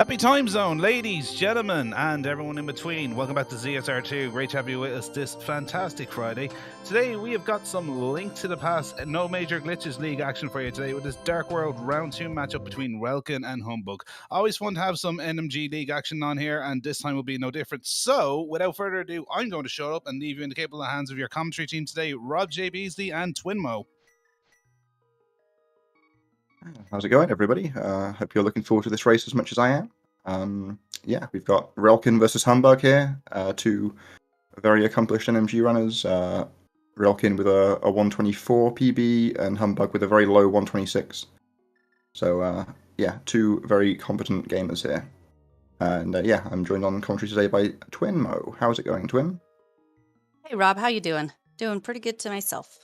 Happy time zone, ladies, gentlemen, and everyone in between. Welcome back to ZSR2. Great to have you with us this fantastic Friday. Today we have got some Link to the Past, no major glitches league action for you today with this Dark World round 2 matchup between Relkin and Humbugh. Always fun to have some NMG League action on here, and this time will be no different. So, without further ado, I'm going to shut up and leave you in the capable hands of your commentary team today, Rob J. Beasley and Twinmo. How's it going, everybody? Hope you're looking forward to this race as much as I am. Yeah, we've got Relkin versus Humbugh here, two very accomplished NMG runners. Relkin with a 124 PB and Humbugh with a very low 126. So, yeah, two very competent gamers here. And yeah, I'm joined on commentary today by Twinmo. How's it going, Twin? Hey, Rob, how you doing? Doing pretty good to myself.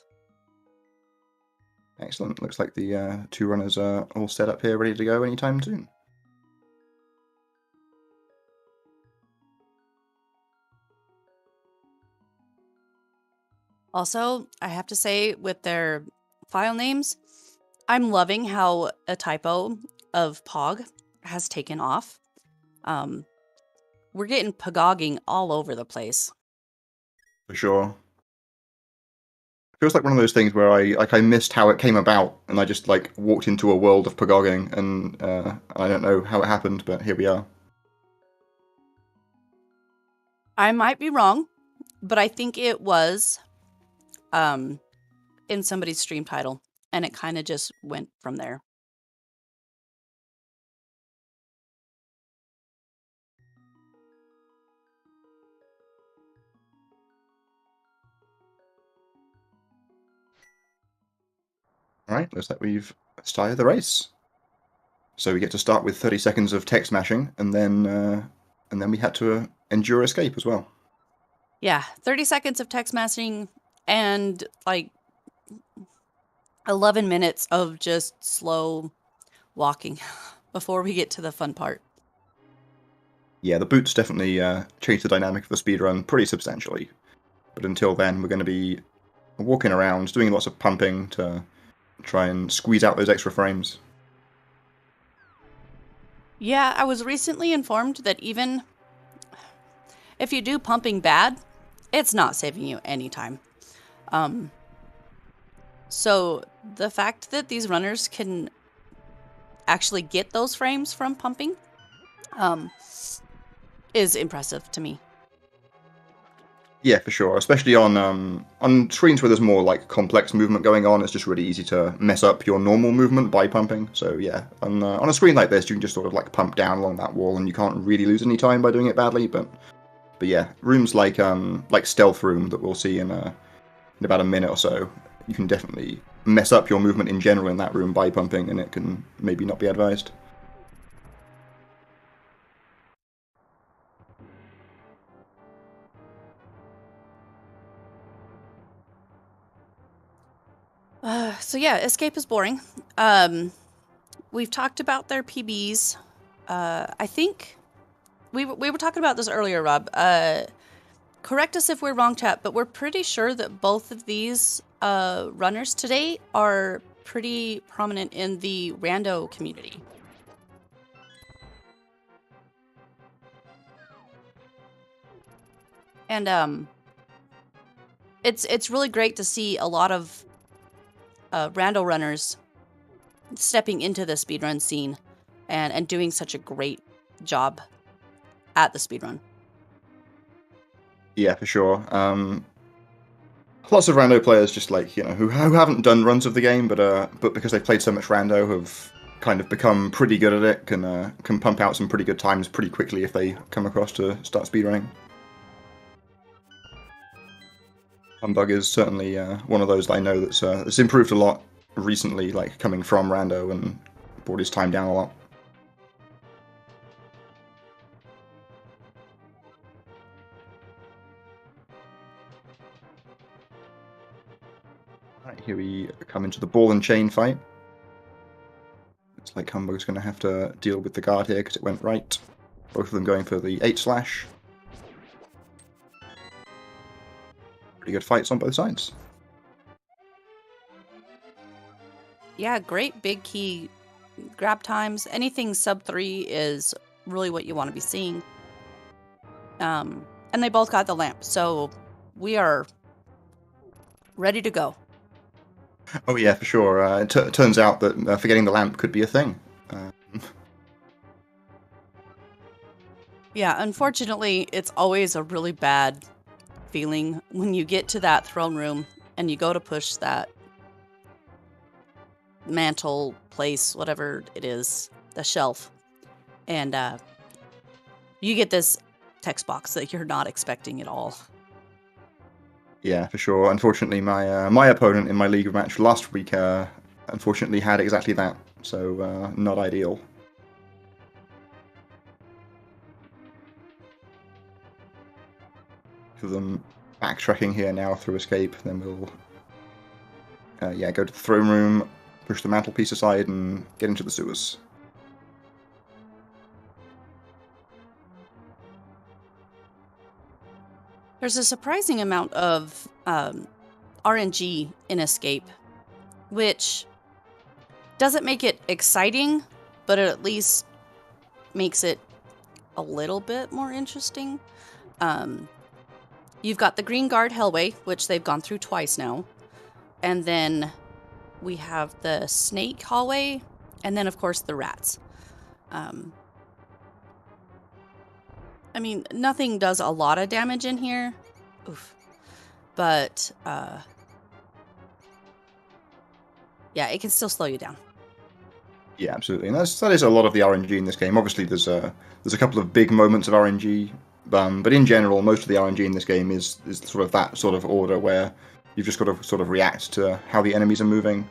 Excellent. Looks like the two runners are all set up here, ready to go anytime soon. Also, I have to say, with their file names, I'm loving how a typo of Pog has taken off. We're getting Pogogging all over the place. For sure. Feels like one of those things where I missed how it came about, and I just walked into a world of Pogogging, and I don't know how it happened, but here we are. I might be wrong, but I think it was in somebody's stream title, and it kind of just went from there. Alright, looks like we've started the race. So we get to start with 30 seconds of tech smashing, and then we had to endure escape as well. Yeah, 30 seconds of text messaging and 11 minutes of just slow walking before we get to the fun part. Yeah, the boots definitely changed the dynamic of the speedrun pretty substantially. But until then, we're going to be walking around, doing lots of pumping to try and squeeze out those extra frames. Yeah, I was recently informed that even if you do pumping bad, it's not saving you any time. So the fact that these runners can actually get those frames from pumping is impressive to me. Yeah, for sure. Especially on screens where there's more complex movement going on, it's just really easy to mess up your normal movement by pumping. So yeah, on a screen like this, you can just sort of pump down along that wall, and you can't really lose any time by doing it badly. But yeah, rooms like Stealth Room that we'll see in about a minute or so, you can definitely mess up your movement in general in that room by pumping, and it can maybe not be advised. So yeah, escape is boring. We've talked about their PBs. I think we were talking about this earlier, Rob. Correct us if we're wrong, chat, but we're pretty sure that both of these runners today are pretty prominent in the rando community. And it's really great to see a lot of rando runners stepping into the speedrun scene and doing such a great job at the speedrun. Yeah, for sure. Lots of rando players just who haven't done runs of the game, but because they've played so much rando, have kind of become pretty good at it, can pump out some pretty good times pretty quickly if they come across to start speedrunning. Humbugh is certainly one of those that I know that's improved a lot recently, coming from rando, and brought his time down a lot. Alright, here we come into the ball and chain fight. Looks like Humbugh's going to have to deal with the guard here because it went right. Both of them going for the 8/. Pretty good fights on both sides. Yeah, great big key grab times. Anything sub 3 is really what you want to be seeing. And they both got the lamp, so we are ready to go. Oh yeah, for sure. It turns out that forgetting the lamp could be a thing. Yeah, unfortunately, it's always a really bad feeling when you get to that throne room and you go to push that mantle place, whatever it is, the shelf, and you get this text box that you're not expecting at all. Yeah, for sure. Unfortunately, my opponent in my league match last week unfortunately had exactly that, so not ideal. For them backtracking here now through escape, then we'll go to the throne room, push the mantelpiece aside, and get into the sewers. There's a surprising amount of RNG in escape, which doesn't make it exciting, but it at least makes it a little bit more interesting. You've got the Green Guard Hellway, which they've gone through twice now. And then we have the Snake Hallway, and then, of course, the Rats. I mean, nothing does a lot of damage in here. Oof. But, yeah, it can still slow you down. Yeah, absolutely, and that is a lot of the RNG in this game. Obviously, there's a couple of big moments of RNG, but in general, most of the RNG in this game is sort of that sort of order where you've just got to sort of react to how the enemies are moving.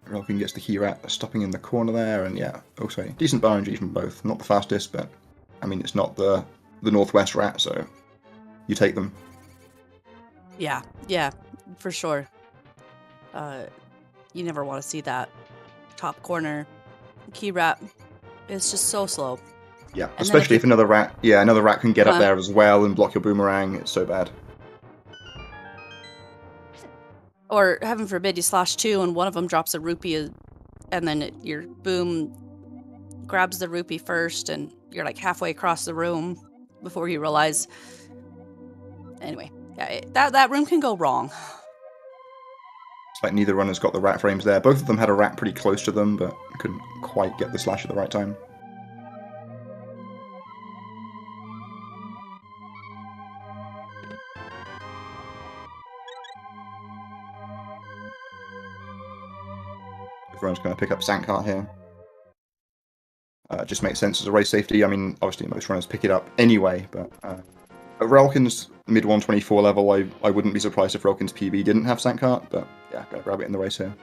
Relkin gets the key rat stopping in the corner there, and yeah, also decent RNG from both. Not the fastest, but I mean, it's not the Northwest rat, so you take them. Yeah, for sure. You never want to see that top corner key rat. It's just so slow. Yeah, And especially if another rat can get up there as well and block your boomerang. It's so bad. Or, heaven forbid, you slash two and one of them drops a rupee, and then your boom grabs the rupee first, and you're like halfway across the room before you realize. Anyway, yeah, that room can go wrong. It's like neither runner's got the rat frames there. Both of them had a rat pretty close to them, but couldn't quite get the slash at the right time. Everyone's going to pick up Sankart here. It just makes sense as a race safety. I mean, obviously most runners pick it up anyway, but at Relkin's mid 124 level, I wouldn't be surprised if Relkin's PB didn't have Sankart, but yeah, gotta grab it in the race here.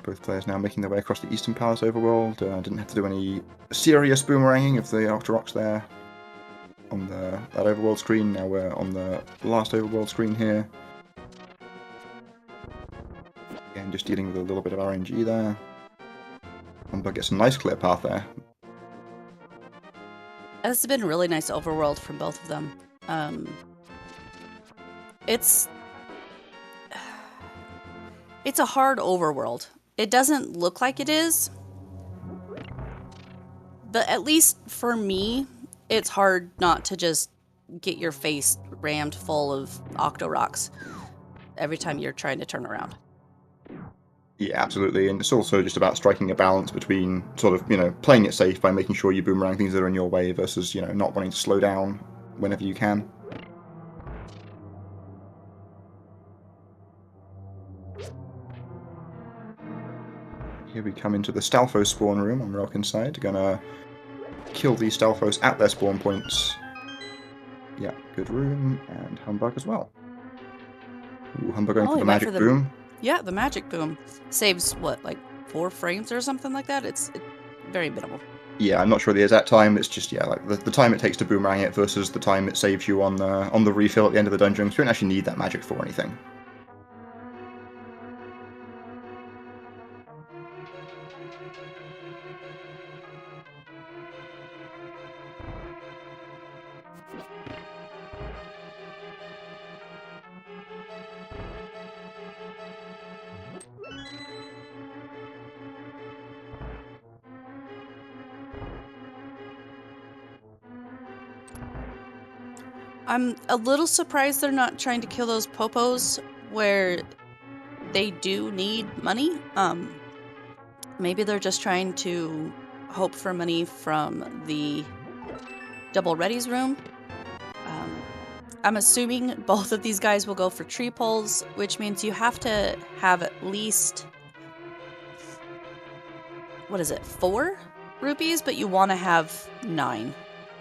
Both players now making their way across the Eastern Palace overworld. Didn't have to do any serious boomeranging of the Octoroks there on that overworld screen. Now we're on the last overworld screen here. Again, just dealing with a little bit of RNG there. Humbugh gets a nice clear path there. It's been a really nice overworld from both of them. It's a hard overworld. It doesn't look like it is, but at least for me, it's hard not to just get your face rammed full of Octoroks every time you're trying to turn around. Yeah, absolutely, and it's also just about striking a balance between sort of, playing it safe by making sure you boomerang things that are in your way versus, not wanting to slow down whenever you can. here we come into the Stalfos spawn room on Relkin's side. Gonna kill these Stalfos at their spawn points. Yeah, good room, and humbugh as well. Ooh, humbugh going for the magic boom. Yeah, the magic boom. Saves, what, like 4 frames or something like that? It's very minimal. Yeah, I'm not sure the exact time. It's just, yeah, like the time it takes to boomerang it versus the time it saves you on the refill at the end of the dungeon. So you don't actually need that magic for anything. I'm a little surprised they're not trying to kill those popos where they do need money. Maybe they're just trying to hope for money from the double readies room. I'm assuming both of these guys will go for tree poles, which means you have to have at least, 4 rupees, but you want to have 9.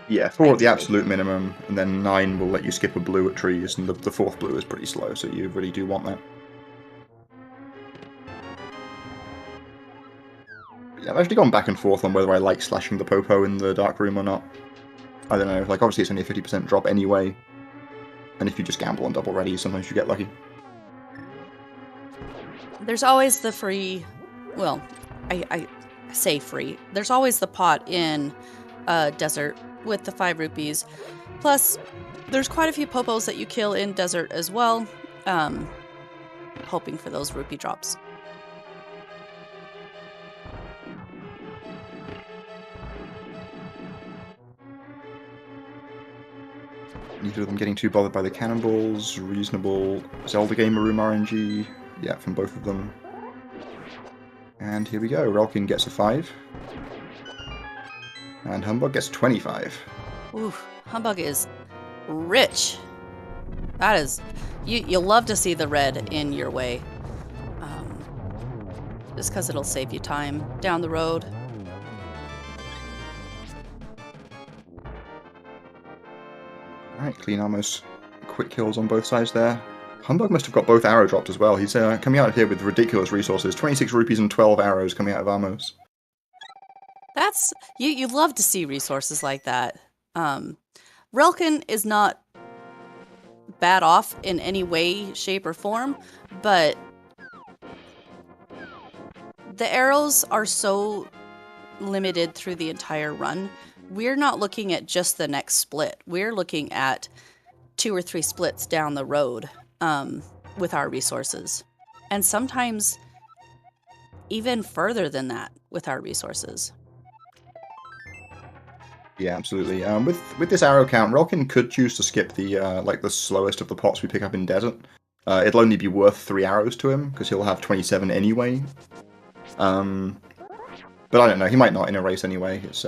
Yeah, 4 at the absolute minimum, and then 9 will let you skip a blue at trees, and the 4th blue is pretty slow, so you really do want that. Yeah, I've actually gone back and forth on whether I like slashing the popo in the dark room or not. I don't know, like obviously it's only a 50% drop anyway, and if you just gamble on double ready, sometimes you get lucky. There's always the free, well, I say free, there's always the pot in desert with the 5 rupees. Plus, there's quite a few popos that you kill in desert as well, hoping for those rupee drops. Neither of them getting too bothered by the cannonballs. Reasonable Zelda Gamer Room RNG. Yeah, from both of them. And here we go. Relkin gets a 5. And humbugh gets 25. Ooh, humbugh is rich. That is, you'll love to see the red in your way. Just because it'll save you time down the road. Alright, clean almost quick kills on both sides there. Humbugh must have got both arrow dropped as well. He's coming out here with ridiculous resources. 26 rupees and 12 arrows coming out of Amos. That's, you love to see resources like that. Relkin is not bad off in any way, shape, or form, but the arrows are so limited through the entire run. We're not looking at just the next split. We're looking at 2 or 3 splits down the road with our resources. And sometimes even further than that with our resources. Yeah, absolutely. With this arrow count, Relkin could choose to skip the like the slowest of the pots we pick up in desert. It'll only be worth 3 arrows to him because he'll have 27 anyway. But I don't know. He might not in a race anyway. It's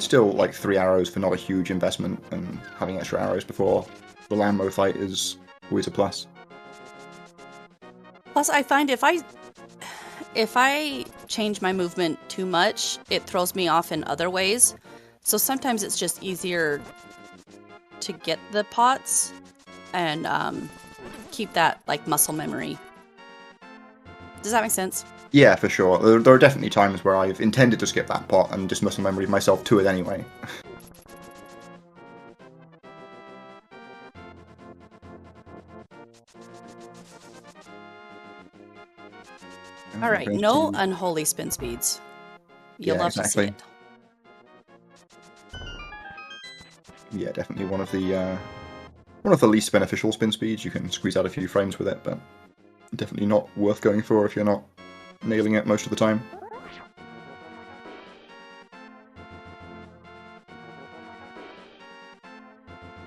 still like 3 arrows for not a huge investment, and having extra arrows before the Lambo fight is always a plus. Plus, I find if I change my movement too much, it throws me off in other ways. So sometimes it's just easier to get the pots and keep that like muscle memory. Does that make sense? Yeah, for sure. There are definitely times where I've intended to skip that pot and just muscle memory myself to it anyway. All right, no unholy spin speeds. You'll love to see it. Yeah, definitely one of the least beneficial spin speeds. You can squeeze out a few frames with it, but definitely not worth going for if you're not nailing it most of the time.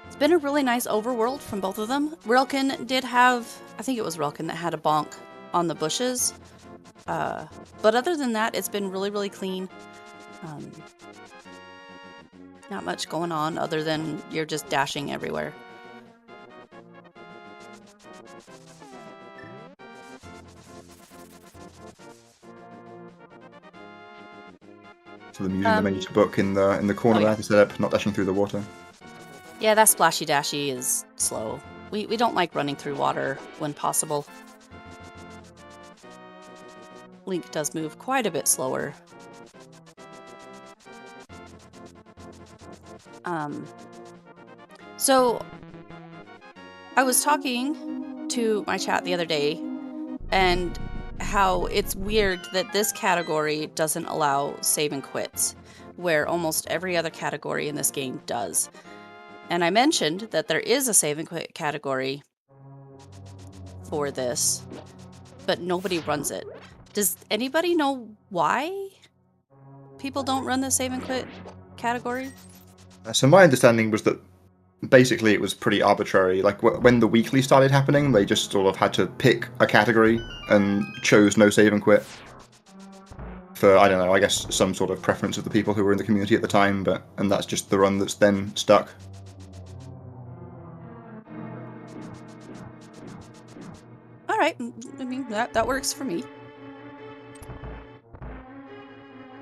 It's been a really nice overworld from both of them. Relkin did have, I think it was Relkin that had a bonk on the bushes. But other than that, it's been really, really clean. Not much going on other than you're just dashing everywhere. So them using the menu to book in the corner there to set up, not dashing through the water. Yeah, that splashy dashy is slow. We don't like running through water when possible. Link does move quite a bit slower. So I was talking to my chat the other day and how it's weird that this category doesn't allow save and quits, where almost every other category in this game does. And I mentioned that there is a save and quit category for this, but nobody runs it. Does anybody know why people don't run the save and quit category? So my understanding was that basically it was pretty arbitrary. Like when the weekly started happening, they just sort of had to pick a category and chose no save and quit. For, I don't know, I guess some sort of preference of the people who were in the community at the time, and that's just the run that's then stuck. Alright, I mean, that works for me.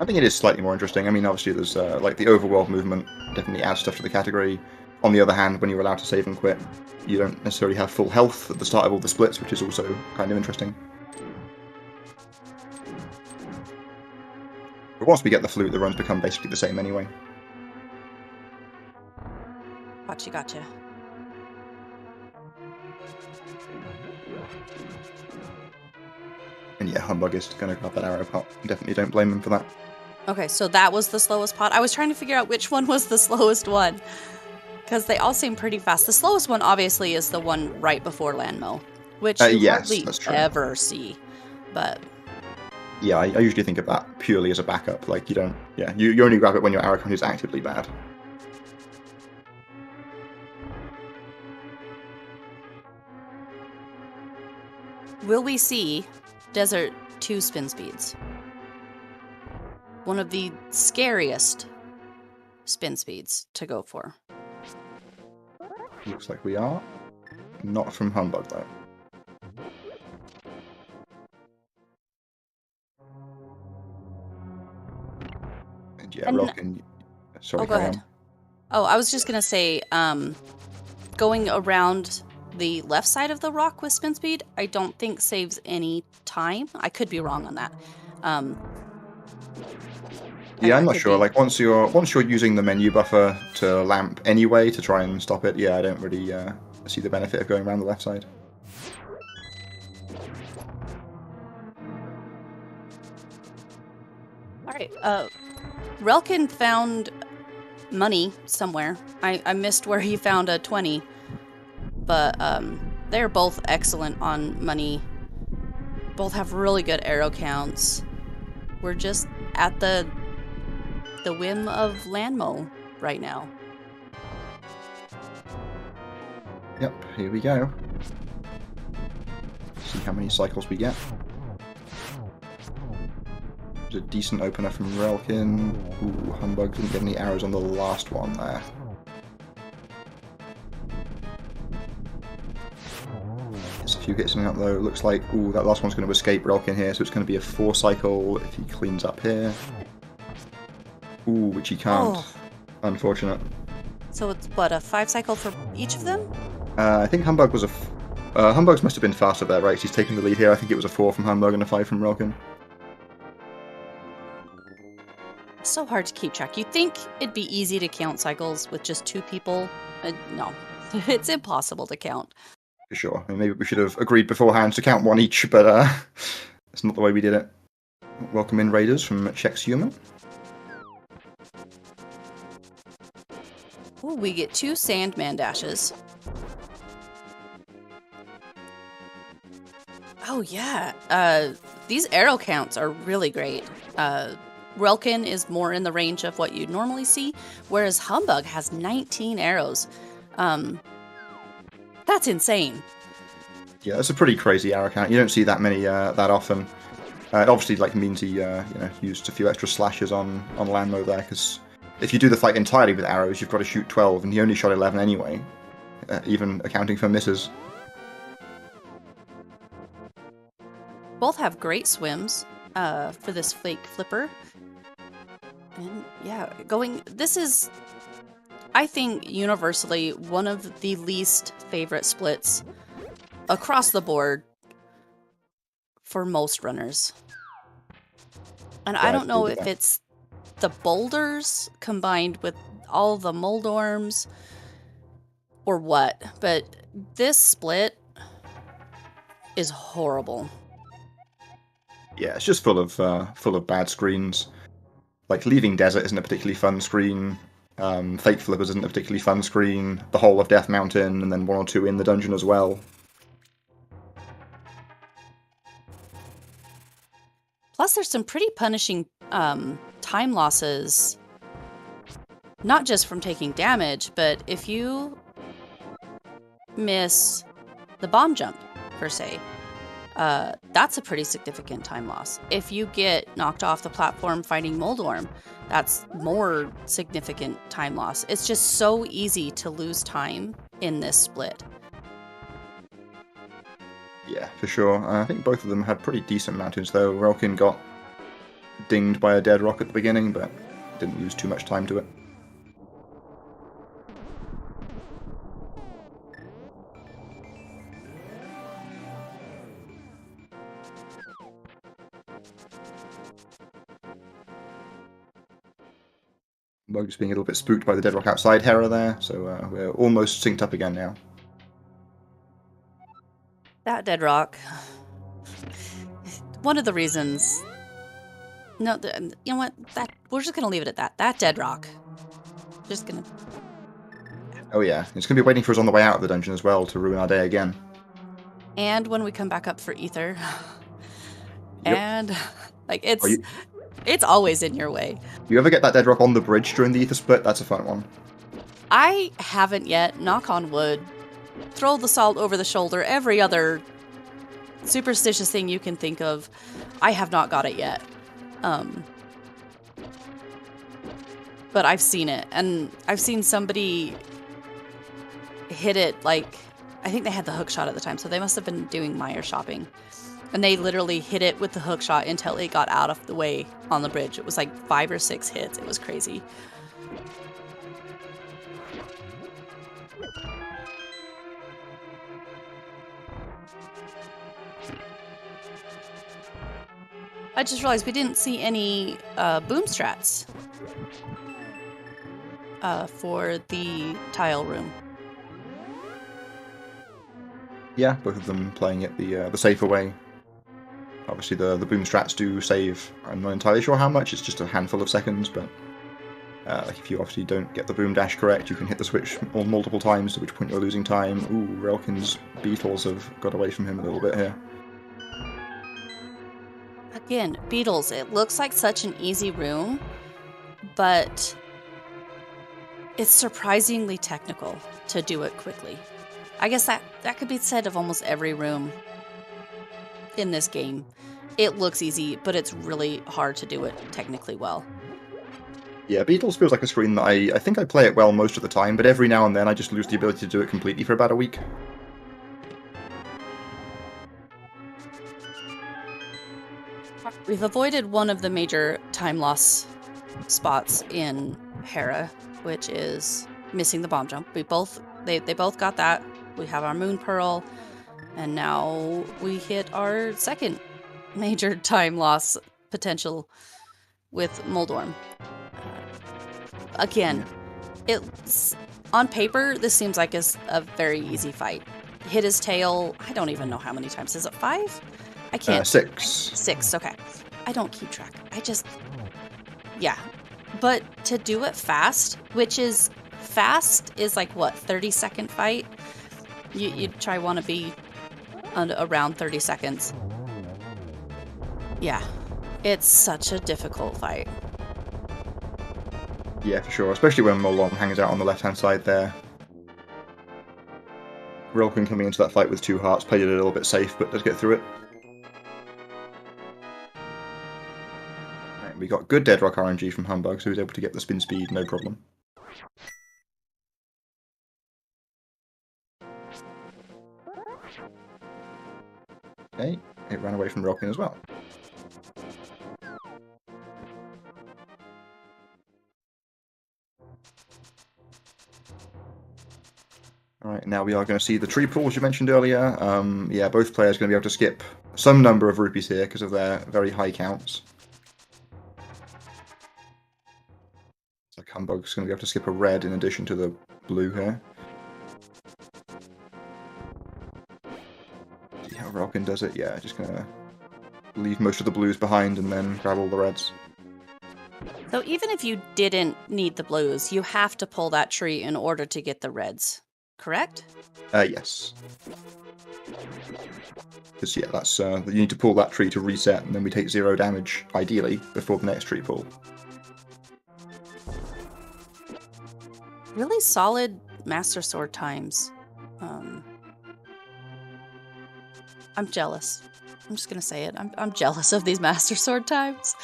I think it is slightly more interesting. I mean, obviously there's like the overworld movement definitely adds stuff to the category. On the other hand, when you're allowed to save and quit, you don't necessarily have full health at the start of all the splits, which is also kind of interesting. But once we get the flute, the runs become basically the same anyway. Gotcha. And yeah, Humbugh is going to grab that arrow pot. Definitely don't blame him for that. Okay, so that was the slowest pot. I was trying to figure out which one was the slowest one, because they all seem pretty fast. The slowest one, obviously, is the one right before Landmo, which you hardly ever see. But yeah, I usually think of that purely as a backup. Like, you don't... Yeah, you only grab it when your arrow count is actively bad. Will we see Desert 2 spin speeds? One of the scariest spin speeds to go for. Looks like we are. Not from Humbugh, though. And yeah, relkin... Sorry, go ahead. Oh, I was just going to say, going around the left side of the rock with spin speed, I don't think saves any time. I could be wrong on that. Yeah, I'm not sure. Like once you're using the menu buffer to lamp anyway to try and stop it, yeah, I don't really see the benefit of going around the left side. All right, relkin found money somewhere. I missed where he found a 20, but they're both excellent on money. Both have really good arrow counts. We're just at the whim of Landmo right now. Yep, here we go. See how many cycles we get. There's a decent opener from relkin. Ooh, Humbugh didn't get any arrows on the last one there. Gets a few hits in it though. Looks like, ooh, that last one's going to escape relkin here, so it's going to be a 4 cycle if he cleans up here. Ooh, which he can't. Oh. Unfortunate. So it's, what, a 5 cycle for each of them? I think Humbugh was a... Humbugh's must have been faster there, right? He's taking the lead here. I think it was a 4 from Humbugh and a 5 from relkin. So hard to keep track. You'd think it'd be easy to count cycles with just 2 people. No, it's impossible to count. For sure. I mean, maybe we should have agreed beforehand to count 1 each, but that's not the way we did it. Welcome in Raiders from Chex Human. Ooh, we get 2 Sandman dashes. Oh yeah, these arrow counts are really great. Relkin is more in the range of what you'd normally see, whereas Humbugh has 19 arrows. That's insane. Yeah, that's a pretty crazy arrow count. You don't see that many that often. It obviously means he used a few extra slashes on Landmo there, because if you do the fight entirely with arrows, you've got to shoot 12, and he only shot 11 anyway, even accounting for misses. Both have great swims. for this flake flipper. And yeah, this is, I think, universally one of the least favorite splits across the board for most runners. And Yeah, I don't know agree with if that. it's the boulders combined with all the mold arms or what, but this split is horrible. Yeah, it's just full of bad screens. Like Leaving Desert isn't a particularly fun screen. Fake Flippers isn't a particularly fun screen. The whole of Death Mountain, and then one or two in the dungeon as well. Plus, there's some pretty punishing time losses, not just from taking damage, but if you miss the bomb jump, per se, that's a pretty significant time loss. If you get knocked off the platform fighting Moldorm, that's more significant time loss. It's just so easy to lose time in this split. Yeah, for sure. I think both of them had pretty decent mountains, though. Relkin got dinged by a dead rock at the beginning, but didn't lose too much time to it. Bug just being a little bit spooked by the dead rock outside Hera there, so we're almost synced up again now. That dead rock. One of the reasons. No, you know what? We're just gonna leave it at that. That dead rock. Just gonna. Oh yeah, it's going to be waiting for us on the way out of the dungeon as well to ruin our day again. And when we come back up for Ether. Yep. And like it's always in your way. You ever get that dead rock on the bridge during the Ether split? That's a fun one. I haven't yet, knock on wood. Throw the salt over the shoulder, every other superstitious thing you can think of. I have not got it yet. But I've seen it, and I've seen somebody hit it, like, I think they had the hook shot at the time, so they must have been doing Meyer shopping. And they literally hit it with the hook shot until it got out of the way on the bridge. It was like 5 or 6 hits. It was crazy. I just realized we didn't see any boom strats for the tile room. Yeah, both of them playing it the safer way. Obviously, the boom strats do save. I'm not entirely sure how much. It's just a handful of seconds, but like if you obviously don't get the boom dash correct, you can hit the switch multiple times, at which point you're losing time. Ooh, Relkin's beetles have got away from him a little bit here. Again, beetles. It looks like such an easy room, but it's surprisingly technical to do it quickly. I guess that could be said of almost every room in this game. It looks easy, but it's really hard to do it technically well. Yeah, Beetles feels like a screen that I think I play it well most of the time, but every now and then I just lose the ability to do it completely for about a week. We've avoided one of the major time loss spots in Hera, which is missing the bomb jump. They both got that. We have our Moon Pearl, and now we hit our second major time loss potential with Moldorm. Again, it's on paper, this seems like it's a very easy fight. Hit his tail, I don't even know how many times. Is it 5? I can't. 6. 6, okay. I don't keep track. Yeah. But to do it fast, which is fast is like what, 30-second fight? You try want to be around 30 seconds. Yeah. It's such a difficult fight. Yeah, for sure, especially when Molon hangs out on the left-hand side there. Relkin coming into that fight with 2 hearts, played it a little bit safe, but does get through it. Right, we got good Dead Rock RNG from Humbugh, so he was able to get the spin speed, no problem. Okay, it ran away from Relkin as well. now we are going to see the tree pools you mentioned earlier. Yeah, both players are going to be able to skip some number of rupees here because of their very high counts. So Humbugh's going to be able to skip a red in addition to the blue here. See how relkin does it? Yeah, just going to leave most of the blues behind and then grab all the reds. So even if you didn't need the blues, you have to pull that tree in order to get the reds, correct? Yes. Because, yeah, that's you need to pull that tree to reset, and then we take 0 damage, ideally, before the next tree pull. Really solid Master Sword times. I'm jealous. I'm just gonna say it. I'm jealous of these Master Sword times.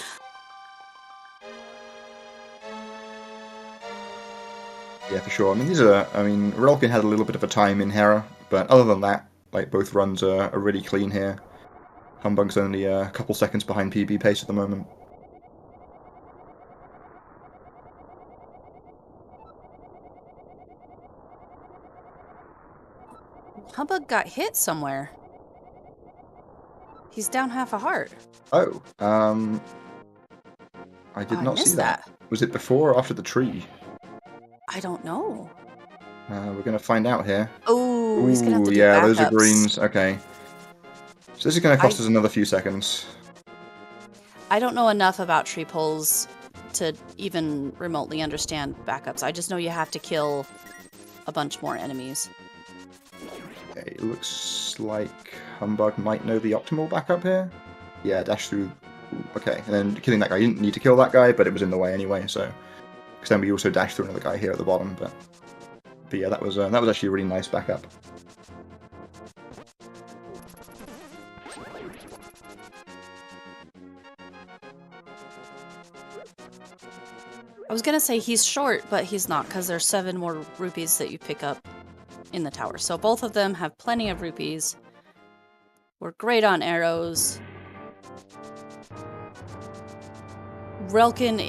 Yeah, for sure. I mean, relkin had a little bit of a time in Hera, but other than that, like, both runs are really clean here. Humbugh's only a couple seconds behind PB pace at the moment. Humbugh got hit somewhere. He's down half a heart. Oh, I did not see that. Was it before or after the tree? I don't know. We're going to find out here. Oh, he's going to have to do yeah, backups. Those are greens. Okay. So this is going to cost us another few seconds. I don't know enough about tree pulls to even remotely understand backups. I just know you have to kill a bunch more enemies. Okay, it looks like Humbugh might know the optimal backup here. Yeah, dash through. Okay, and then killing that guy. You didn't need to kill that guy, but it was in the way anyway, so... Because then we also dash through another guy here at the bottom, but yeah, that was actually a really nice backup. I was gonna say he's short, but he's not, because there's 7 more rupees that you pick up in the tower. So both of them have plenty of rupees. We're great on arrows. Relkin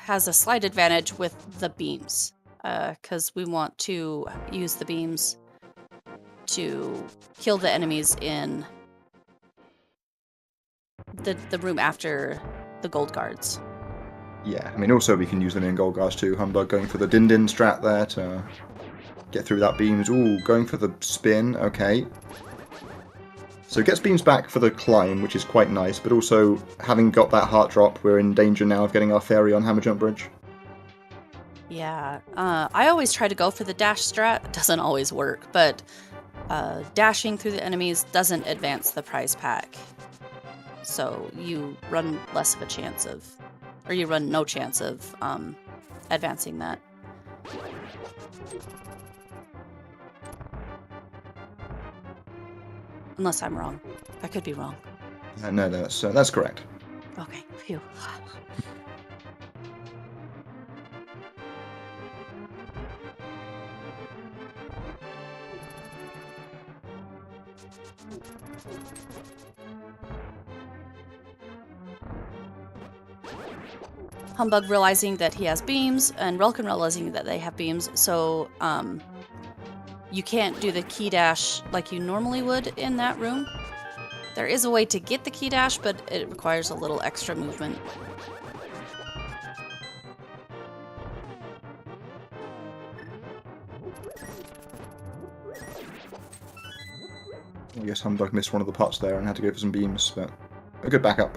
has a slight advantage with the beams, because we want to use the beams to kill the enemies in the room after the gold guards. Yeah, I mean, also we can use them in gold guards too. Humbugh going for the din-din strat there to get through that beams. Ooh, going for the spin, okay. So it gets beams back for the climb, which is quite nice, but also, having got that heart drop, we're in danger now of getting our fairy on Hammer Jump Bridge. Yeah, I always try to go for the dash strat. It doesn't always work, but dashing through the enemies doesn't advance the prize pack. So you run less of a chance of, or you run no chance of advancing that. Unless I'm wrong. I could be wrong. No, that's correct. Okay, phew. Humbugh realizing that he has beams, and Relkin realizing that they have beams, so you can't do the key dash like you normally would in that room. There is a way to get the key dash, but it requires a little extra movement. I guess Humbugh missed one of the pots there and had to go for some beams, but a good backup.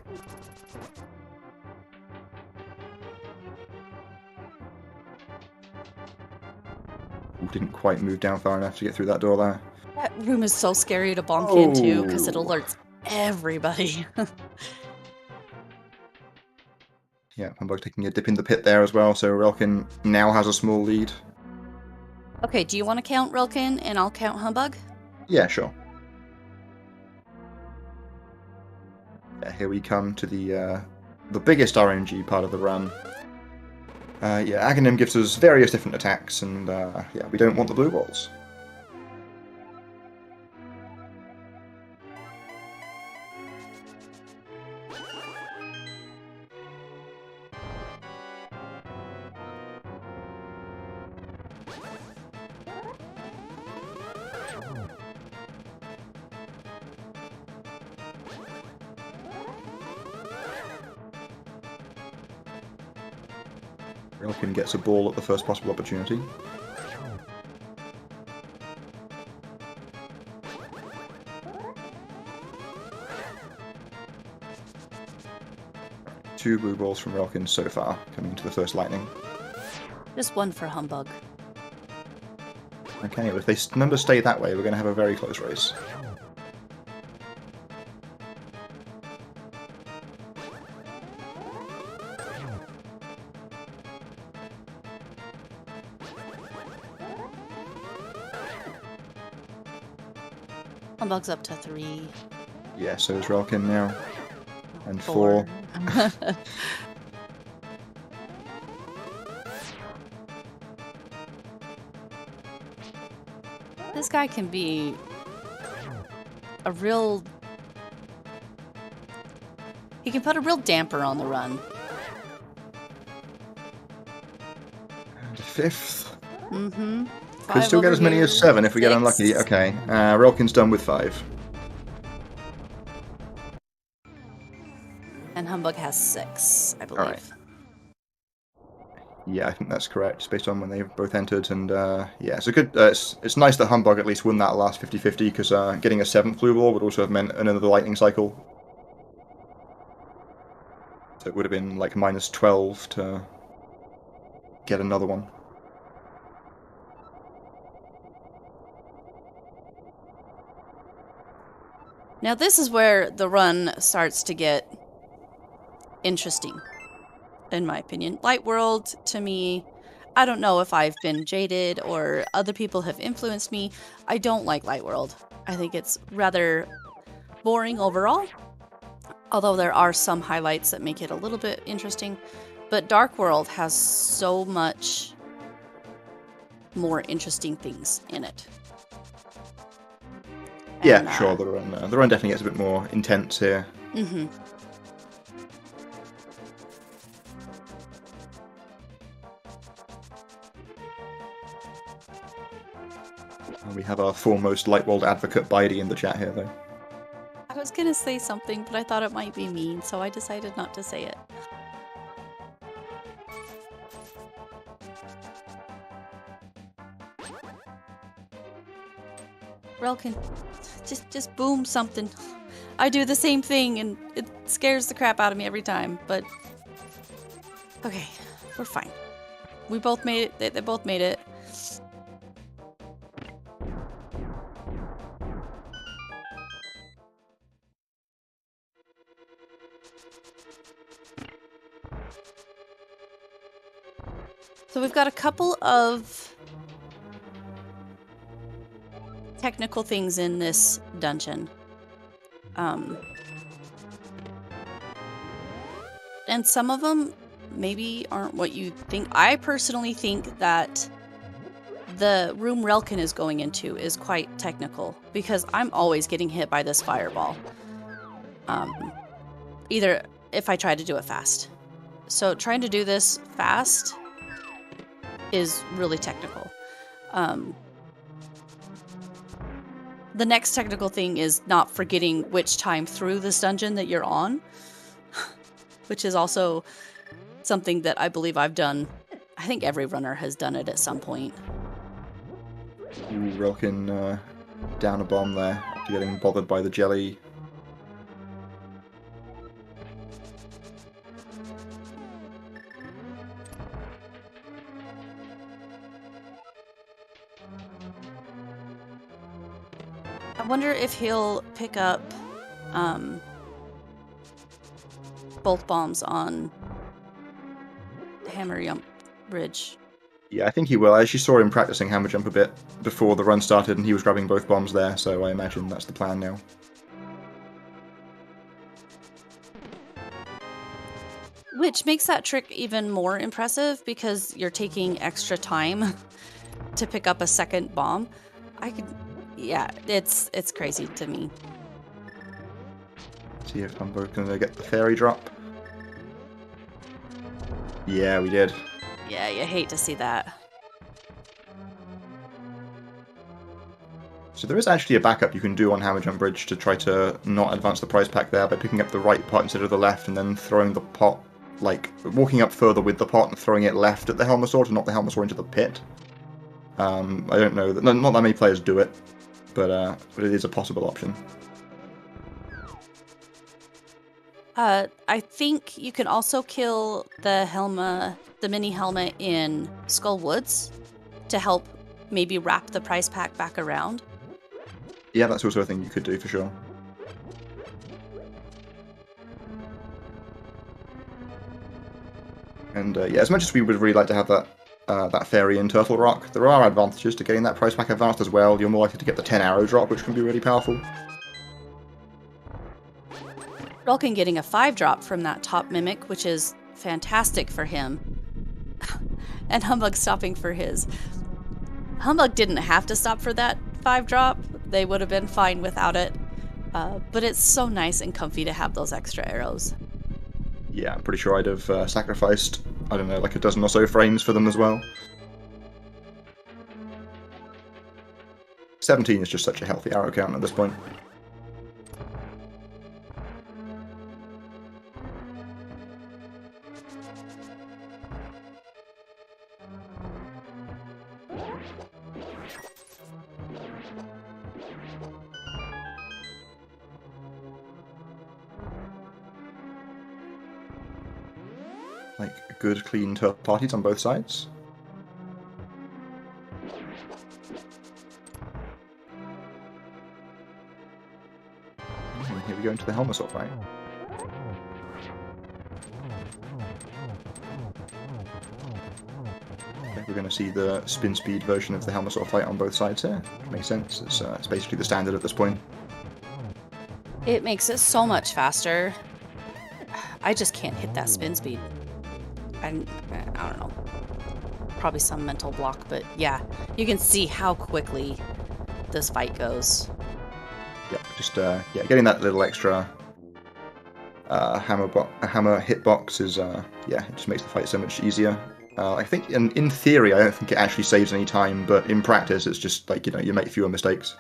Didn't quite move down far enough to get through that door there. That room is so scary to bonk into because it alerts everybody. Yeah, Humbugh taking a dip in the pit there as well, so Relkin now has a small lead. Okay, do you want to count Relkin and I'll count Humbugh? Yeah, sure. Yeah, here we come to the biggest RNG part of the run. Yeah, Aghanim gives us various different attacks, and yeah, we don't want the blue balls. Relkin gets a ball at the first possible opportunity. Two blue balls from Relkin so far, coming to the first lightning. Just one for humbugh. Okay, if they numbers stay that way, we're going to have a very close race. Humbugh's up to 3. Yeah, so is Relkin now. And 4. This guy can be a real... He can put a real damper on the run. And 5th. Mm-hmm. Could still get as many as 7 if we get unlucky. Okay, Relkin's done with 5. And humbugh has 6, I believe. Alright. Yeah, I think that's correct. It's based on when they both entered, and yeah, it's a good. It's nice that humbugh at least won that last 50-50 because getting a 7th blue ball would also have meant another lightning cycle. So it would have been like -12 to get another one. Now this is where the run starts to get interesting, in my opinion. Light World, to me, I don't know if I've been jaded or other people have influenced me. I don't like Light World. I think it's rather boring overall, although there are some highlights that make it a little bit interesting. But Dark World has so much more interesting things in it. Yeah, And, sure. The run definitely gets a bit more intense here. Mm-hmm. And we have our foremost Light World advocate Bidey in the chat here, though. I was gonna say something, but I thought it might be mean, so I decided not to say it. Relkin, just boom something. I do the same thing, and it scares the crap out of me every time, but... Okay, we're fine. We both made it. They both made it. So we've got a couple of technical things in this dungeon. And some of them maybe aren't what you think. I personally think that the room Relkin is going into is quite technical because I'm always getting hit by this fireball. Either if I try to do it fast. So trying to do this fast is really technical. The next technical thing is not forgetting which time through this dungeon that you're on, which is also something that I believe I've done. I think every runner has done it at some point. Ooh, Relkin down a bomb there after getting bothered by the jelly. I wonder if he'll pick up both bombs on Hammer Jump Bridge. Yeah, I think he will. I actually saw him practicing hammer jump a bit before the run started, and he was grabbing both bombs there, so I imagine that's the plan now. Which makes that trick even more impressive because you're taking extra time to pick up a second bomb. Yeah, it's crazy to me. See if I'm both gonna get the fairy drop. Yeah, we did. Yeah, you hate to see that. So there is actually a backup you can do on Hammer Jump Bridge to try to not advance the prize pack there by picking up the right pot instead of the left and then throwing the pot like walking up further with the pot and throwing it left at the Helmasaur to knock the Helmasaur into the pit. I don't know, not that many players do it, but it is a possible option. I think you can also kill the mini Helma in Skull Woods to help maybe wrap the prize pack back around. Yeah, that's also a thing you could do for sure. And yeah, as much as we would really like to have that fairy in Turtle Rock, there are advantages to getting that prize pack advanced as well. You're more likely to get the 10 arrow drop, which can be really powerful. Relkin getting a 5 drop from that top mimic, which is fantastic for him. And Humbugh stopping for his. Humbugh didn't have to stop for that 5 drop. They would have been fine without it. But it's so nice and comfy to have those extra arrows. Yeah, I'm pretty sure I'd have sacrificed, I don't know, like a dozen or so frames for them as well. 17 is just such a healthy arrow count at this point. Like good, clean turtle parties on both sides. And here we go into the Helmasaur fight. Okay, we're going to see the spin speed version of the Helmasaur fight on both sides here. Makes sense. It's basically the standard at this point. It makes it so much faster. I just can't hit that spin speed. I don't know. Probably some mental block, but yeah, you can see how quickly this fight goes. Yeah, just yeah, getting that little extra hammer hitbox is yeah, it just makes the fight so much easier. I think in theory, I don't think it actually saves any time, but in practice, it's just like, you know, you make fewer mistakes.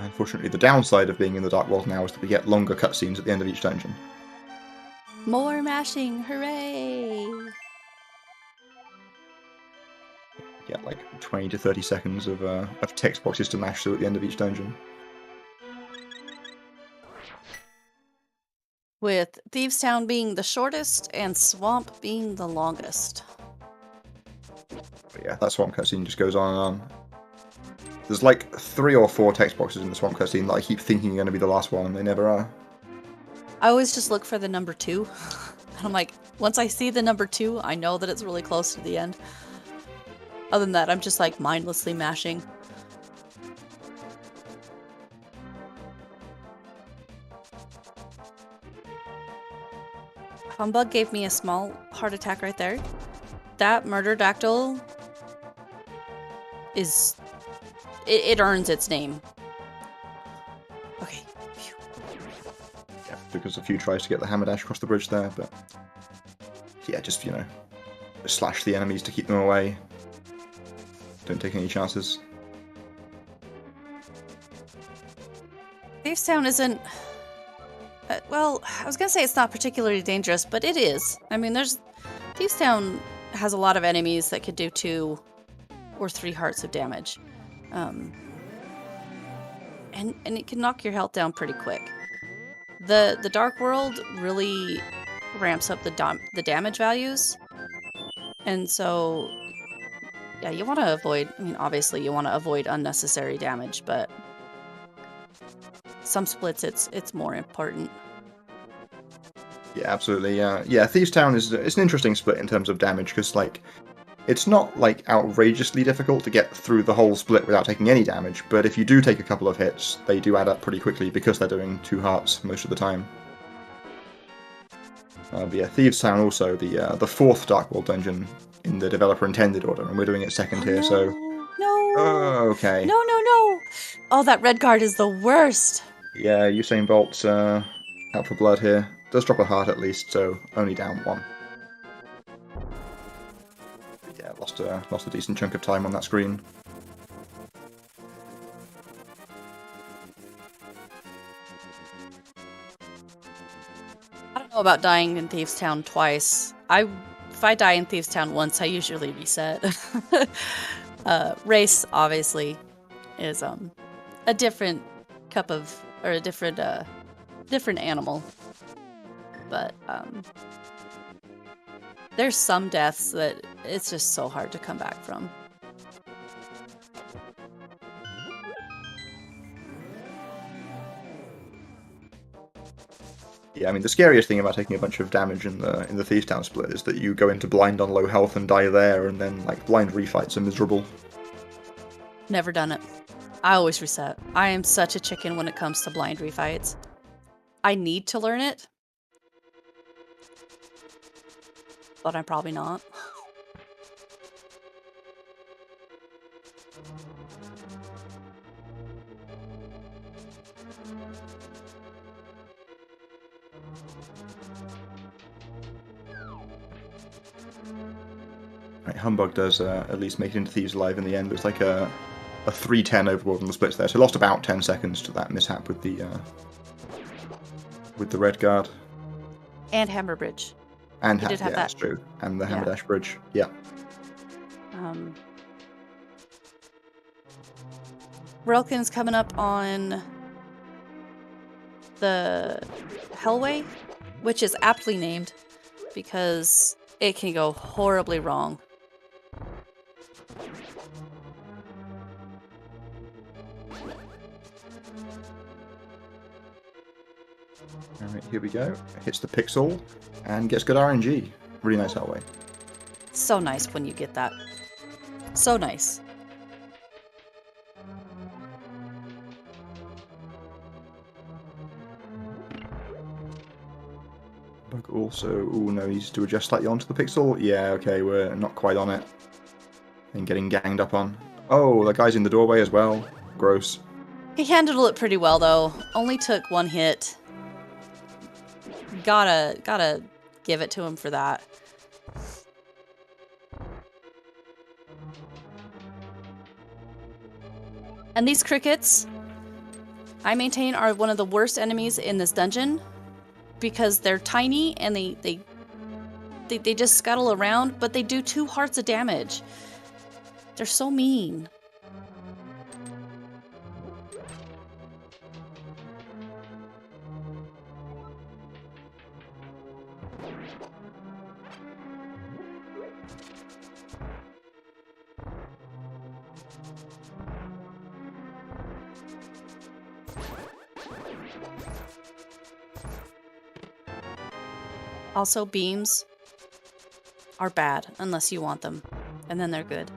Unfortunately, the downside of being in the Dark World now is that we get longer cutscenes at the end of each dungeon. More mashing, hooray! Yeah, like 20 to 30 seconds of text boxes to mash through at the end of each dungeon. With Thieves Town being the shortest and Swamp being the longest. But yeah, that Swamp cutscene just goes on and on. There's like 3 or 4 text boxes in the Swamp cutscene that I keep thinking are going to be the last one, and they never are. I always just look for the number 2. And I'm like, once I see the number 2, I know that it's really close to the end. Other than that, I'm just like mindlessly mashing. Humbugh gave me a small heart attack right there. That Murderdactyl is... It earns its name. Okay. Phew. Yeah, because a few tries to get the hammer dash across the bridge there, but... yeah, just, you know, slash the enemies to keep them away. Don't take any chances. Thieves Town isn't... well, I was gonna say it's not particularly dangerous, but it is. I mean, Thieves Town has a lot of enemies that could do 2 or 3 hearts of damage. And it can knock your health down pretty quick. The Dark World really ramps up the damage values. And so, yeah, you want to avoid, I mean, obviously you want to avoid unnecessary damage, but some splits it's more important. Yeah, absolutely. Yeah, Thieves Town it's an interesting split in terms of damage, because like it's not like outrageously difficult to get through the whole split without taking any damage, but if you do take a couple of hits, they do add up pretty quickly because they're doing 2 hearts most of the time. But yeah, Thieves Town also the 4th Dark World dungeon in the developer intended order, and we're doing it second here, so... No! Okay. No, no, no! Oh, that red guard is the worst. Yeah, Usain Bolt's out for blood here. Does drop a heart at least, so only down 1. Yeah, lost a decent chunk of time on that screen. I don't know about dying in Thieves Town twice. If I die in Thieves Town once, I usually reset. Race obviously is a different cup of, or a different animal. But there's some deaths that it's just so hard to come back from. Yeah, I mean, the scariest thing about taking a bunch of damage in the Thieves Town split is that you go into blind on low health and die there, and then, like, blind refights are miserable. Never done it. I always reset. I am such a chicken when it comes to blind refights. I need to learn it, but I'm probably not. Right, Humbugh does at least make it into Thieves alive in the end. There's like a 3-10 overworld on the splits there, so lost about 10 seconds to that mishap with the red guard. And Hammer Bridge. And did have that. That's true. And the Hammer Dash Bridge, yeah. Relkin's coming up on the Hellway, which is aptly named because it can go horribly wrong. Alright, here we go. Hits the pixel and gets good RNG. Really nice Hellway. So nice when you get that. So nice. Bug also, ooh no, needs to adjust slightly onto the pixel. Yeah, okay, we're not quite on it. And getting ganged up on. Oh, that guy's in the doorway as well. Gross. He handled it pretty well though. Only took 1 hit. Gotta give it to him for that. And these crickets, I maintain, are one of the worst enemies in this dungeon because they're tiny and they just scuttle around, but they do 2 hearts of damage. They're so mean. Also, beams are bad unless you want them, and then they're good.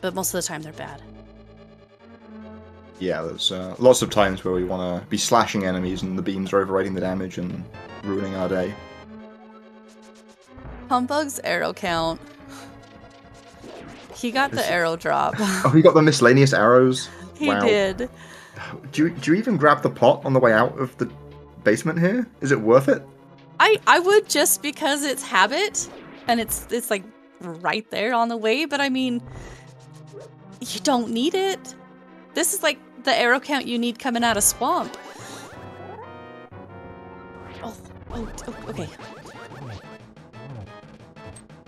But most of the time, they're bad. Yeah, there's lots of times where we want to be slashing enemies and the beams are overriding the damage and ruining our day. Humbugh's arrow count. He got the arrow drop. Oh, he got the miscellaneous arrows? He Wow. did. Do you even grab the pot on the way out of the basement here? Is it worth it? I would, just because it's habit and it's like right there on the way, but I mean, you don't need it. This is like the arrow count you need coming out of swamp. Oh, okay.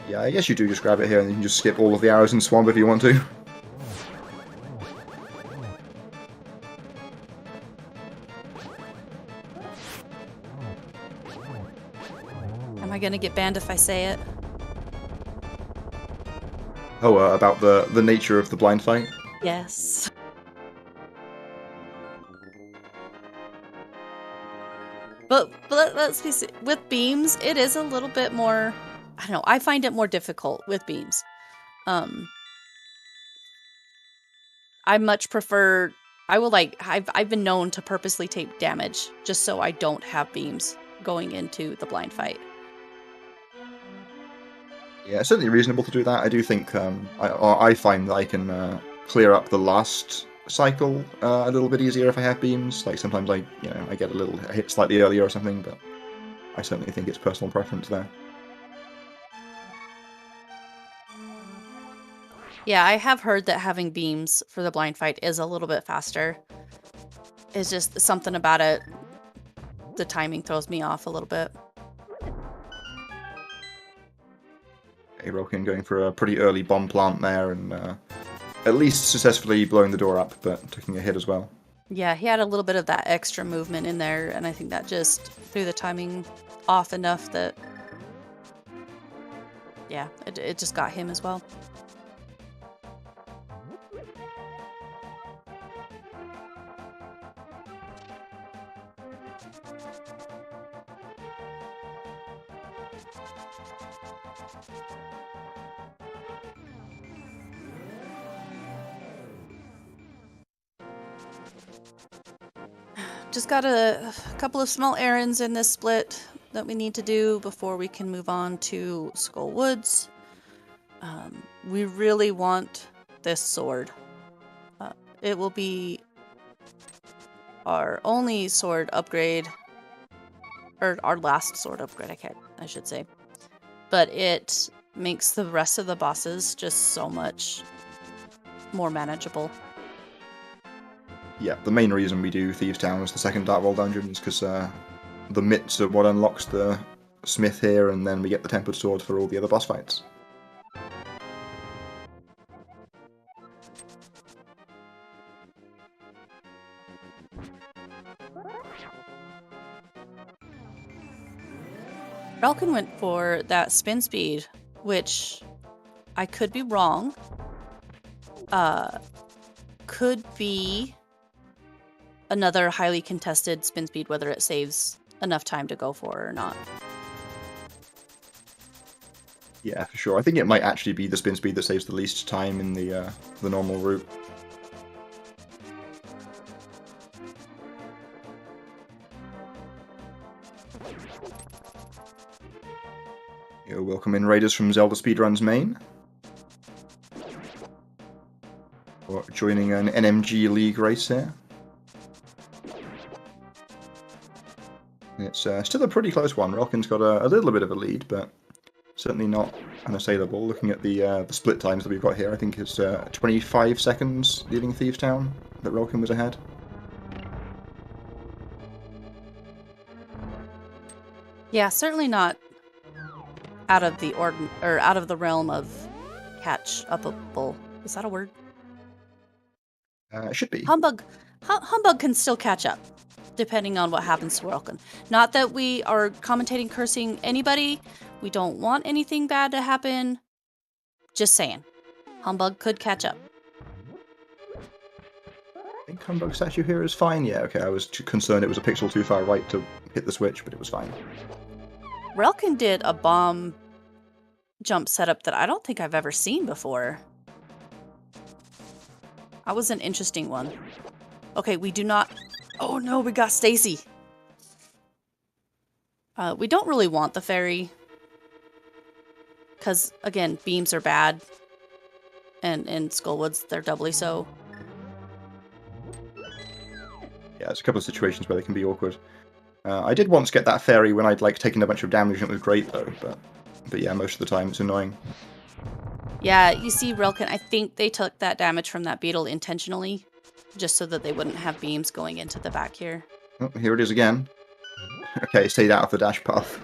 Yeah, I guess you do just grab it here and you can just skip all of the arrows in swamp if you want to. Am I gonna get banned if I say it? Oh, about the nature of the blind fight? Yes. But let's be with beams, it is a little bit more, I don't know, I find it more difficult with beams. I much prefer, I've been known to purposely take damage just so I don't have beams going into the blind fight. Yeah, it's certainly reasonable to do that. I do think I find that I can clear up the last cycle a little bit easier if I have beams. Like sometimes I get a hit slightly earlier or something, but I certainly think it's personal preference there. Yeah, I have heard that having beams for the blind fight is a little bit faster. It's just something about it. The timing throws me off a little bit. Okay, relkin going for a pretty early bomb plant there, and at least successfully blowing the door up, but taking a hit as well. Yeah, he had a little bit of that extra movement in there, and I think that just threw the timing off enough that, yeah, it just got him as well. Just got a couple of small errands in this split that we need to do before we can move on to Skull Woods. We really want this sword. It will be our only sword upgrade, or our last sword upgrade, I should say. But it makes the rest of the bosses just so much more manageable. Yeah, the main reason we do Thieves Town as the second Dark World dungeon is because the mitts are what unlocks the smith here, and then we get the tempered sword for all the other boss fights. Relkin went for that spin speed, which I could be wrong. Could be another highly contested spin speed, whether it saves enough time to go for it or not. Yeah, for sure. I think it might actually be the spin speed that saves the least time in the normal route. Yo, welcome in raiders from ZeldaSpeedRuns main. We're joining an NMG League race here. It's still a pretty close one. Relkin's got a little bit of a lead, but certainly not unassailable. Looking at the split times that we've got here, I think it's 25 seconds leaving Thieves Town that Relkin was ahead. Yeah, certainly not out of the out of the realm of catch-upable. Is that a word? It should be. Humbugh can still catch up, depending on what happens to Relkin. Not that we are commentating, cursing anybody. We don't want anything bad to happen. Just saying. Humbugh could catch up. I think Humbugh's statue here is fine. Yeah, okay, I was concerned it was a pixel too far right to hit the switch, but it was fine. Relkin did a bomb jump setup that I don't think I've ever seen before. That was an interesting one. Okay, we do not... Oh no, we got Stacy. We don't really want the fairy. Because, again, beams are bad. And in Skullwoods, they're doubly so. Yeah, there's a couple of situations where they can be awkward. I did once get that fairy when I'd taken a bunch of damage, and it was great though, but yeah, most of the time it's annoying. Yeah, you see, Relkin, I think they took that damage from that beetle intentionally, just so that they wouldn't have beams going into the back here. Oh, here it is again. Okay, stayed out of the dash path.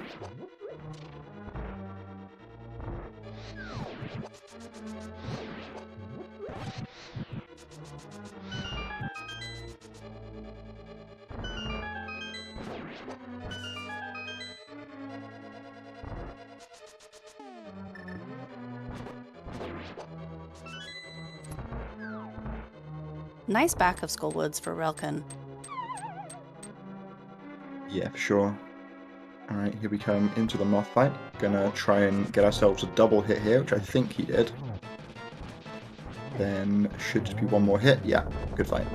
Nice back of Skullwoods for Relkin. Yeah, for sure. Alright, here we come into the moth fight. Gonna try and get ourselves a double hit here, which I think he did. Then should just be one more hit. Yeah, good fight.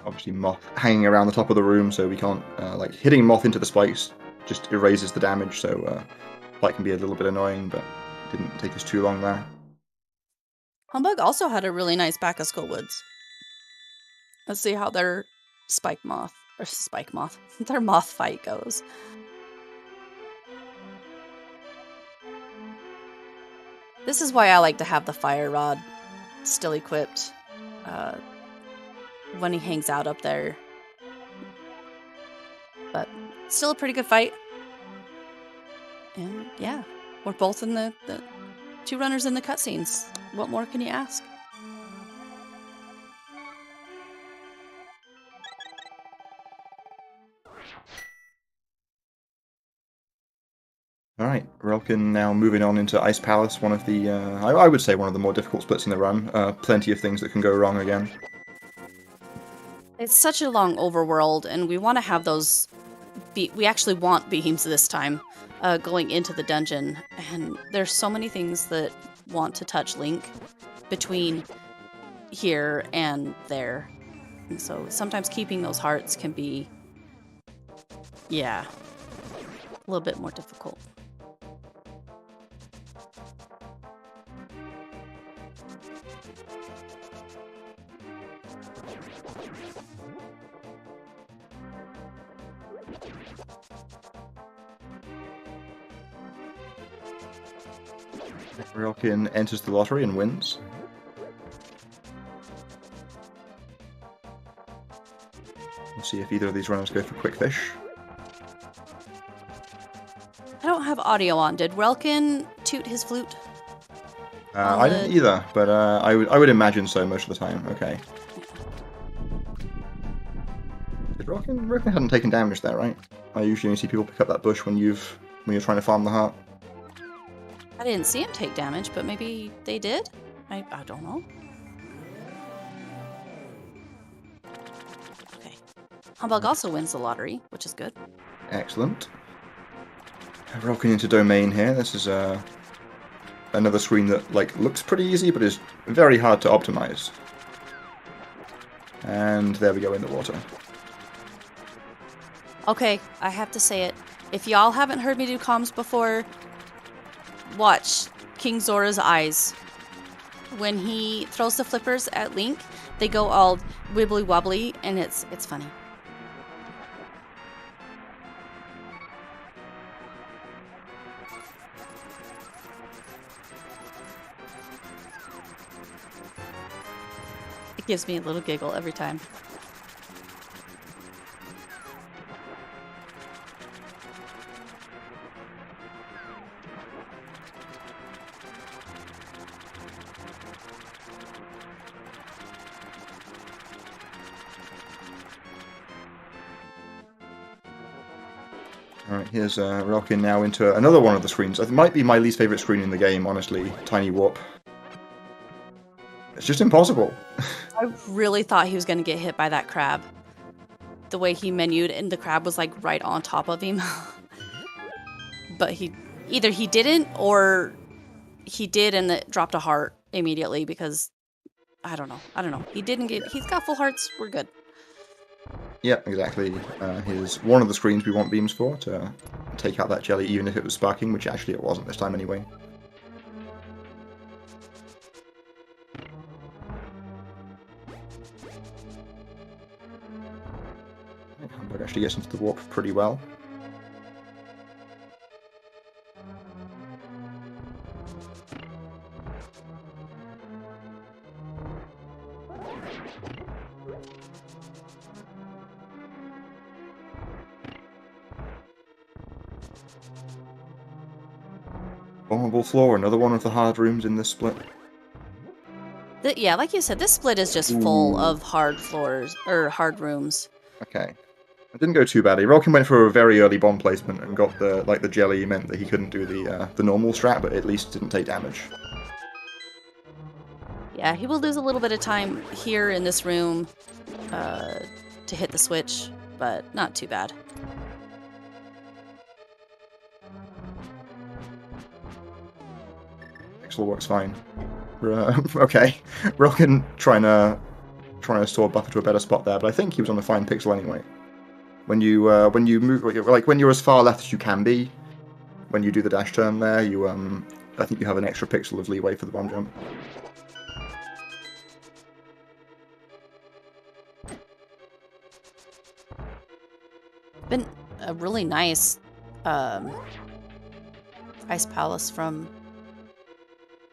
Obviously moth hanging around the top of the room, so we can't, hitting moth into the spikes just erases the damage, so Flight can be a little bit annoying, but it didn't take us too long there. Humbugh also had a really nice back of Skull Woods. Let's see how their their moth fight goes. This is why I like to have the fire rod still equipped when he hangs out up there. But still a pretty good fight. And yeah, we're both in the two runners in the cutscenes. What more can you ask? Alright, relkin now moving on into Ice Palace, one of the, I would say one of the more difficult splits in the run. Plenty of things that can go wrong again. It's such a long overworld, and we want to have those... we actually want beams this time, going into the dungeon. And there's so many things that want to touch Link between here and there. And so sometimes keeping those hearts can be, yeah, a little bit more difficult. Relkin enters the lottery and wins. We'll see if either of these runners go for Quick Fish. I don't have audio on. Did Relkin toot his flute? I didn't either, but I would imagine so most of the time. Okay. Did Relkin hadn't taken damage there, right? I usually only see people pick up that bush when you're trying to farm the heart. I didn't see him take damage, but maybe they did? I don't know. Okay. Humbugh also wins the lottery, which is good. Excellent. Relkin into domain here. This is another screen that looks pretty easy, but is very hard to optimize. And there we go in the water. Okay, I have to say it. If y'all haven't heard me do comms before, watch King Zora's eyes. When he throws the flippers at Link, they go all wibbly wobbly, and it's funny. It gives me a little giggle every time. Alright, here's Relkin now into another one of the screens. It might be my least favourite screen in the game, honestly. Tiny Warp. It's just impossible. I really thought he was going to get hit by that crab. The way he menued, and the crab was right on top of him. But either he didn't, or he did and it dropped a heart immediately, because I don't know. He's got full hearts. We're good. Yeah, exactly. Here's one of the screens we want beams for, to take out that jelly, even if it was sparking, which actually it wasn't this time anyway. Humbugh actually gets into the warp pretty well. Vulnerable floor, another one of the hard rooms in this split. Yeah, like you said, this split is just full of hard floors, or hard rooms. Okay. It didn't go too badly. Relkin went for a very early bomb placement and got the jelly meant that he couldn't do the normal strat, but at least didn't take damage. Yeah, he will lose a little bit of time here in this room to hit the switch, but not too bad. Pixel works fine. Okay. Relkin trying to store buffer to a better spot there, but I think he was on a fine pixel anyway. When you move, when you're as far left as you can be, when you do the dash turn there, you I think you have an extra pixel of leeway for the bomb jump. Been a really nice ice palace from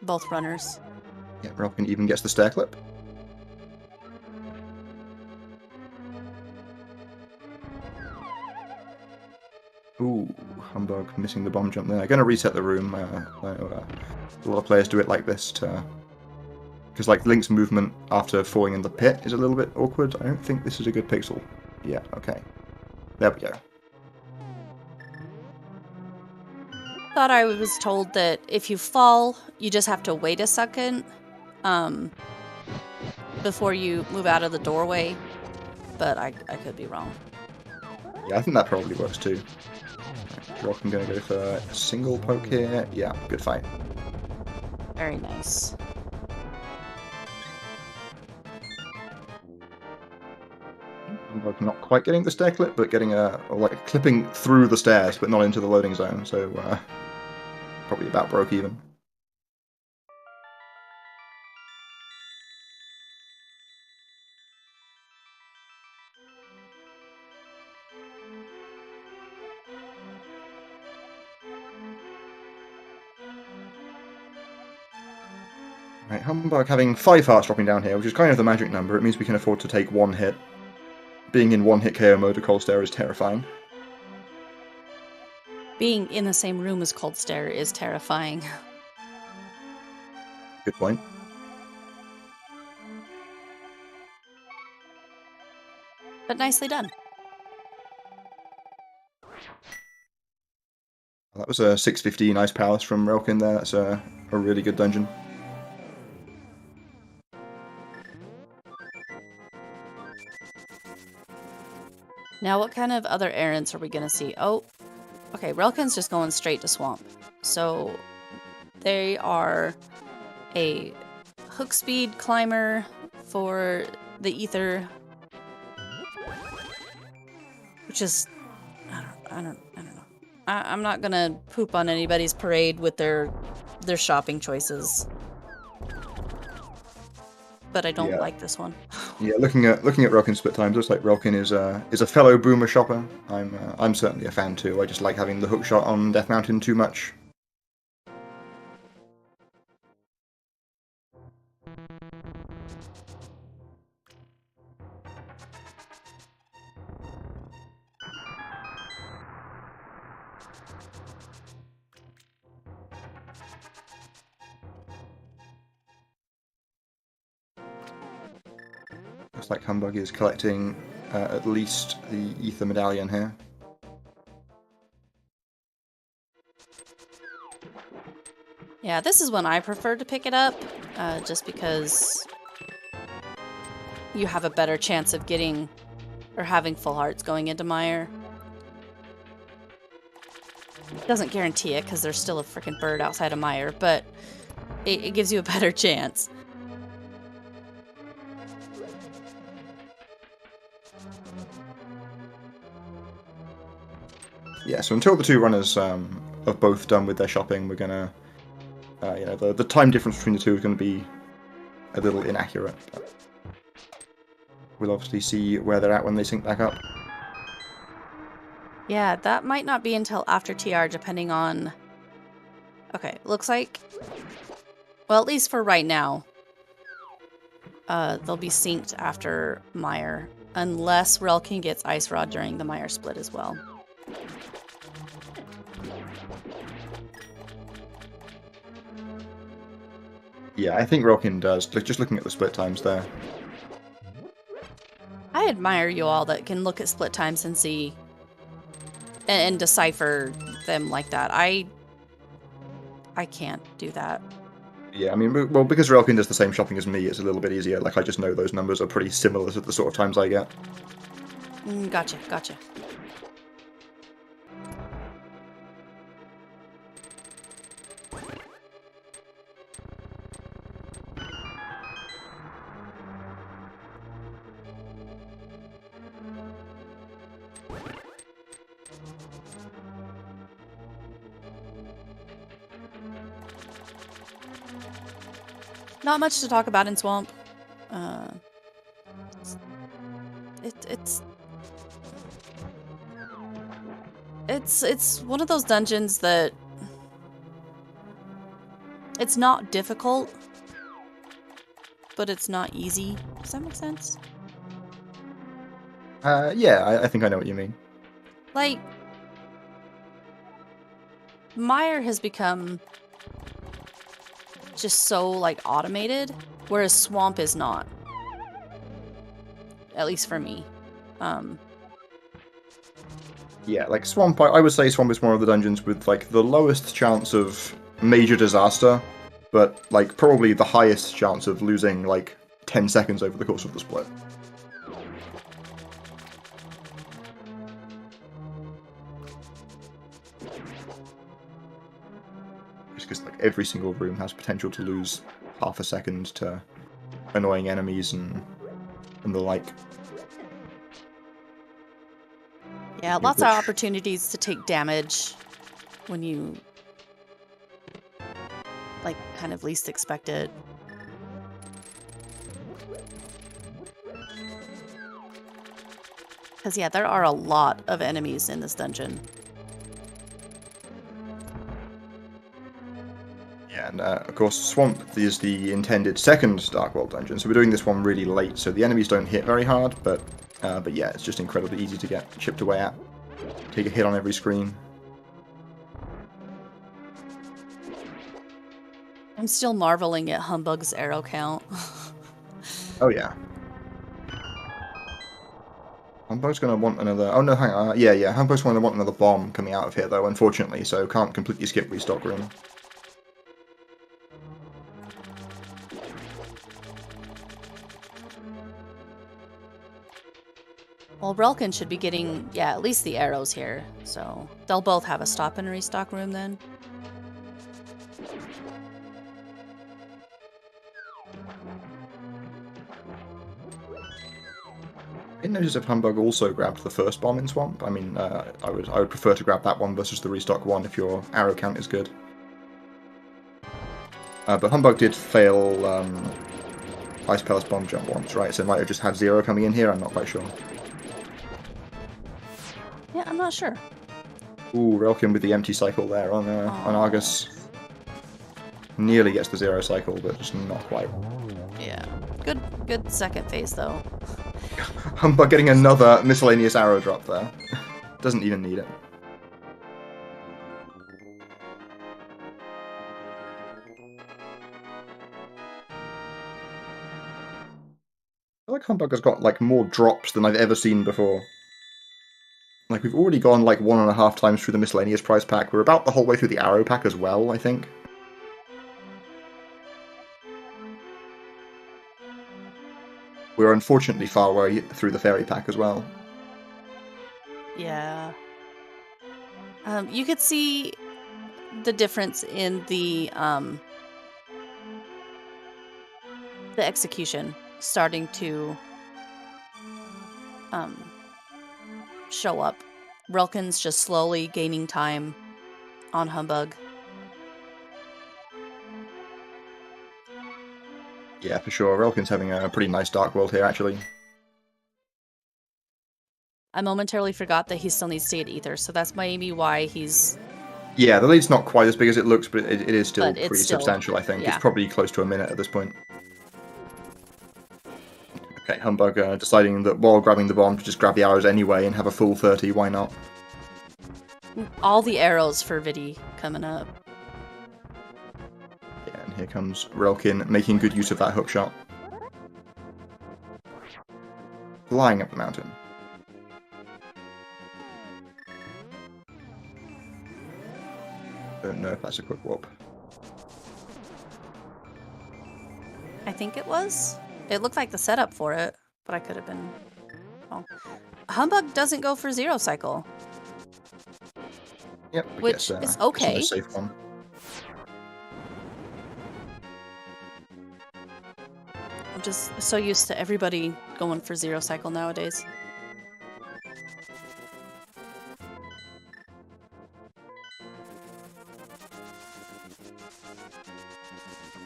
both runners. Yeah, Relkin even gets the stair clip. Ooh, humbugh missing the bomb jump there. Going to reset the room. A lot of players do it like this to... Because like Link's movement after falling in the pit is a little bit awkward. I don't think this is a good pixel. Yeah, okay. There we go. Thought I was told that if you fall, you just have to wait a second before you move out of the doorway, but I could be wrong. Yeah, I think that probably works too. Relkin going to go for a single poke here. Yeah, good fight. Very nice. Humbugh not quite getting the stair clip, but getting like clipping through the stairs, but not into the loading zone. So probably about broke even. Right, humbugh having 5 hearts dropping down here, which is kind of the magic number. It means we can afford to take 1 hit. Being in 1-hit KO mode to Cold Stare is terrifying. Being in the same room as Cold Stare is terrifying. Good point. But nicely done. That was a 615 Ice Palace from Relkin there. That's a really good dungeon. Now, what kind of other errands are we going to see? Oh, okay, Relkin's just going straight to Swamp. So, they are a hook speed climber for the Ether, which is, I don't know. I'm not going to poop on anybody's parade with their shopping choices. But I don't like this one. Yeah, looking at Relkin's split times, looks like Relkin is a fellow boomer shopper. I'm certainly a fan too. I just like having the hook shot on Death Mountain too much. Looks like humbugh is collecting at least the Ether Medallion here. Yeah, this is when I prefer to pick it up, just because you have a better chance of getting or having full hearts going into Mire. Doesn't guarantee it, because there's still a freaking bird outside of Mire, but it gives you a better chance. Yeah, so until the 2 runners are both done with their shopping, we're gonna, the time difference between the 2 is going to be a little inaccurate. But we'll obviously see where they're at when they sync back up. Yeah, that might not be until after TR, depending on... Okay, looks like... Well, at least for right now, they'll be synced after Mire, unless Relkin gets Ice Rod during the Mire split as well. Yeah, I think Relkin does. Just looking at the split times there. I admire you all that can look at split times and see and decipher them like that. I can't do that. Yeah, I mean, well, because Relkin does the same shopping as me, it's a little bit easier. Like, I just know those numbers are pretty similar to the sort of times I get. Gotcha. Not much to talk about in Swamp. It's one of those dungeons that it's not difficult, but it's not easy. Does that make sense? Yeah, I think I know what you mean. Like, Mire has become just so, like, automated, whereas Swamp is not. At least for me. Yeah, like Swamp, I would say Swamp is one of the dungeons with, like, the lowest chance of major disaster, but, like, probably the highest chance of losing, like, 10 seconds over the course of the split. Just because, like, every single room has potential to lose half a second to annoying enemies and the like. Yeah, lots of opportunities to take damage when you, like, kind of least expect it. Because, yeah, there are a lot of enemies in this dungeon. Yeah, and of course, Swamp is the intended second Dark World dungeon, so we're doing this one really late, so the enemies don't hit very hard, but yeah, it's just incredibly easy to get chipped away at. Take a hit on every screen. I'm still marveling at Humbugh's arrow count. Oh yeah. Humbugh's gonna want another... Oh no, hang on. Yeah, Humbugh's gonna want another bomb coming out of here, though, unfortunately, so can't completely skip restock room. Well, relkin should be getting, yeah, at least the arrows here. So they'll both have a stop and restock room then. I didn't notice if Humbugh also grabbed the first bomb in Swamp. I mean, I would prefer to grab that one versus the restock one if your arrow count is good. But Humbugh did fail Ice Palace Bomb Jump once, right? So it might have just had 0 coming in here, I'm not quite sure. Yeah, I'm not sure. Ooh, relkin with the empty cycle there on Argus. Nearly gets the 0 cycle, but just not quite. Yeah. Good second phase, though. Humbugh getting another miscellaneous arrow drop there. Doesn't even need it. I feel like Humbugh has got, like, more drops than I've ever seen before. Like, we've already gone, like, 1.5 times through the miscellaneous prize pack. We're about the whole way through the arrow pack as well, I think. We're unfortunately far away through the fairy pack as well. Yeah. You could see the difference in the execution starting to show up. Relkin's just slowly gaining time on Humbugh. Yeah, for sure. Relkin's having a pretty nice Dark World here, actually. I momentarily forgot that he still needs to get Ether, so that's maybe why he's... Yeah, the lead's not quite as big as it looks, but it is still But it's pretty still- substantial, I think. yeah. It's probably close to a minute at this point. Okay, Humbugh deciding that while grabbing the bomb to just grab the arrows anyway and have a full 30, why not? All the arrows for Vidi coming up. Yeah, and here comes relkin making good use of that hook shot. Flying up the mountain. Don't know if that's a quick warp. I think it was. It looked like the setup for it, but I could have been wrong. Humbugh doesn't go for 0 cycle. Yep, I Which guess, is okay. It's a safe one. I'm just so used to everybody going for 0 cycle nowadays.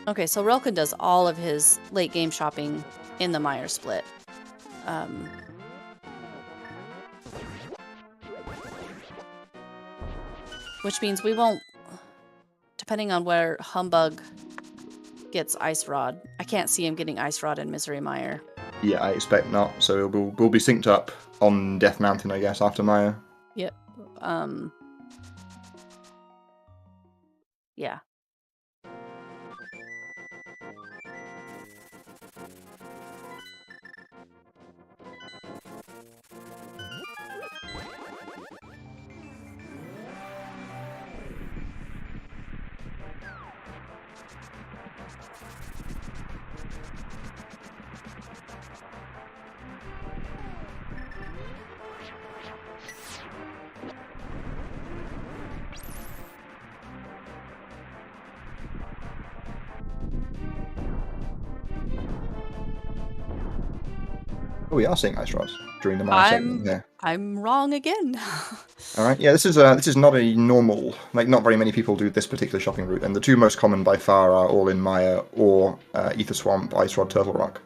Okay, so Relkin does all of his late game shopping in the Mire split. Which means we won't, depending on where Humbugh gets Ice Rod. I can't see him getting Ice Rod in Misery Mire. Yeah, I expect not. So we'll be synced up on Death Mountain, I guess, after Maya. Yep. Yeah. Oh, we are seeing Ice Rods during the Maya segment here. I'm wrong again. All right, yeah, this is not a normal, like, not very many people do this particular shopping route, and the two most common by far are All in Maya or Ether Swamp, Ice Rod, Turtle Rock.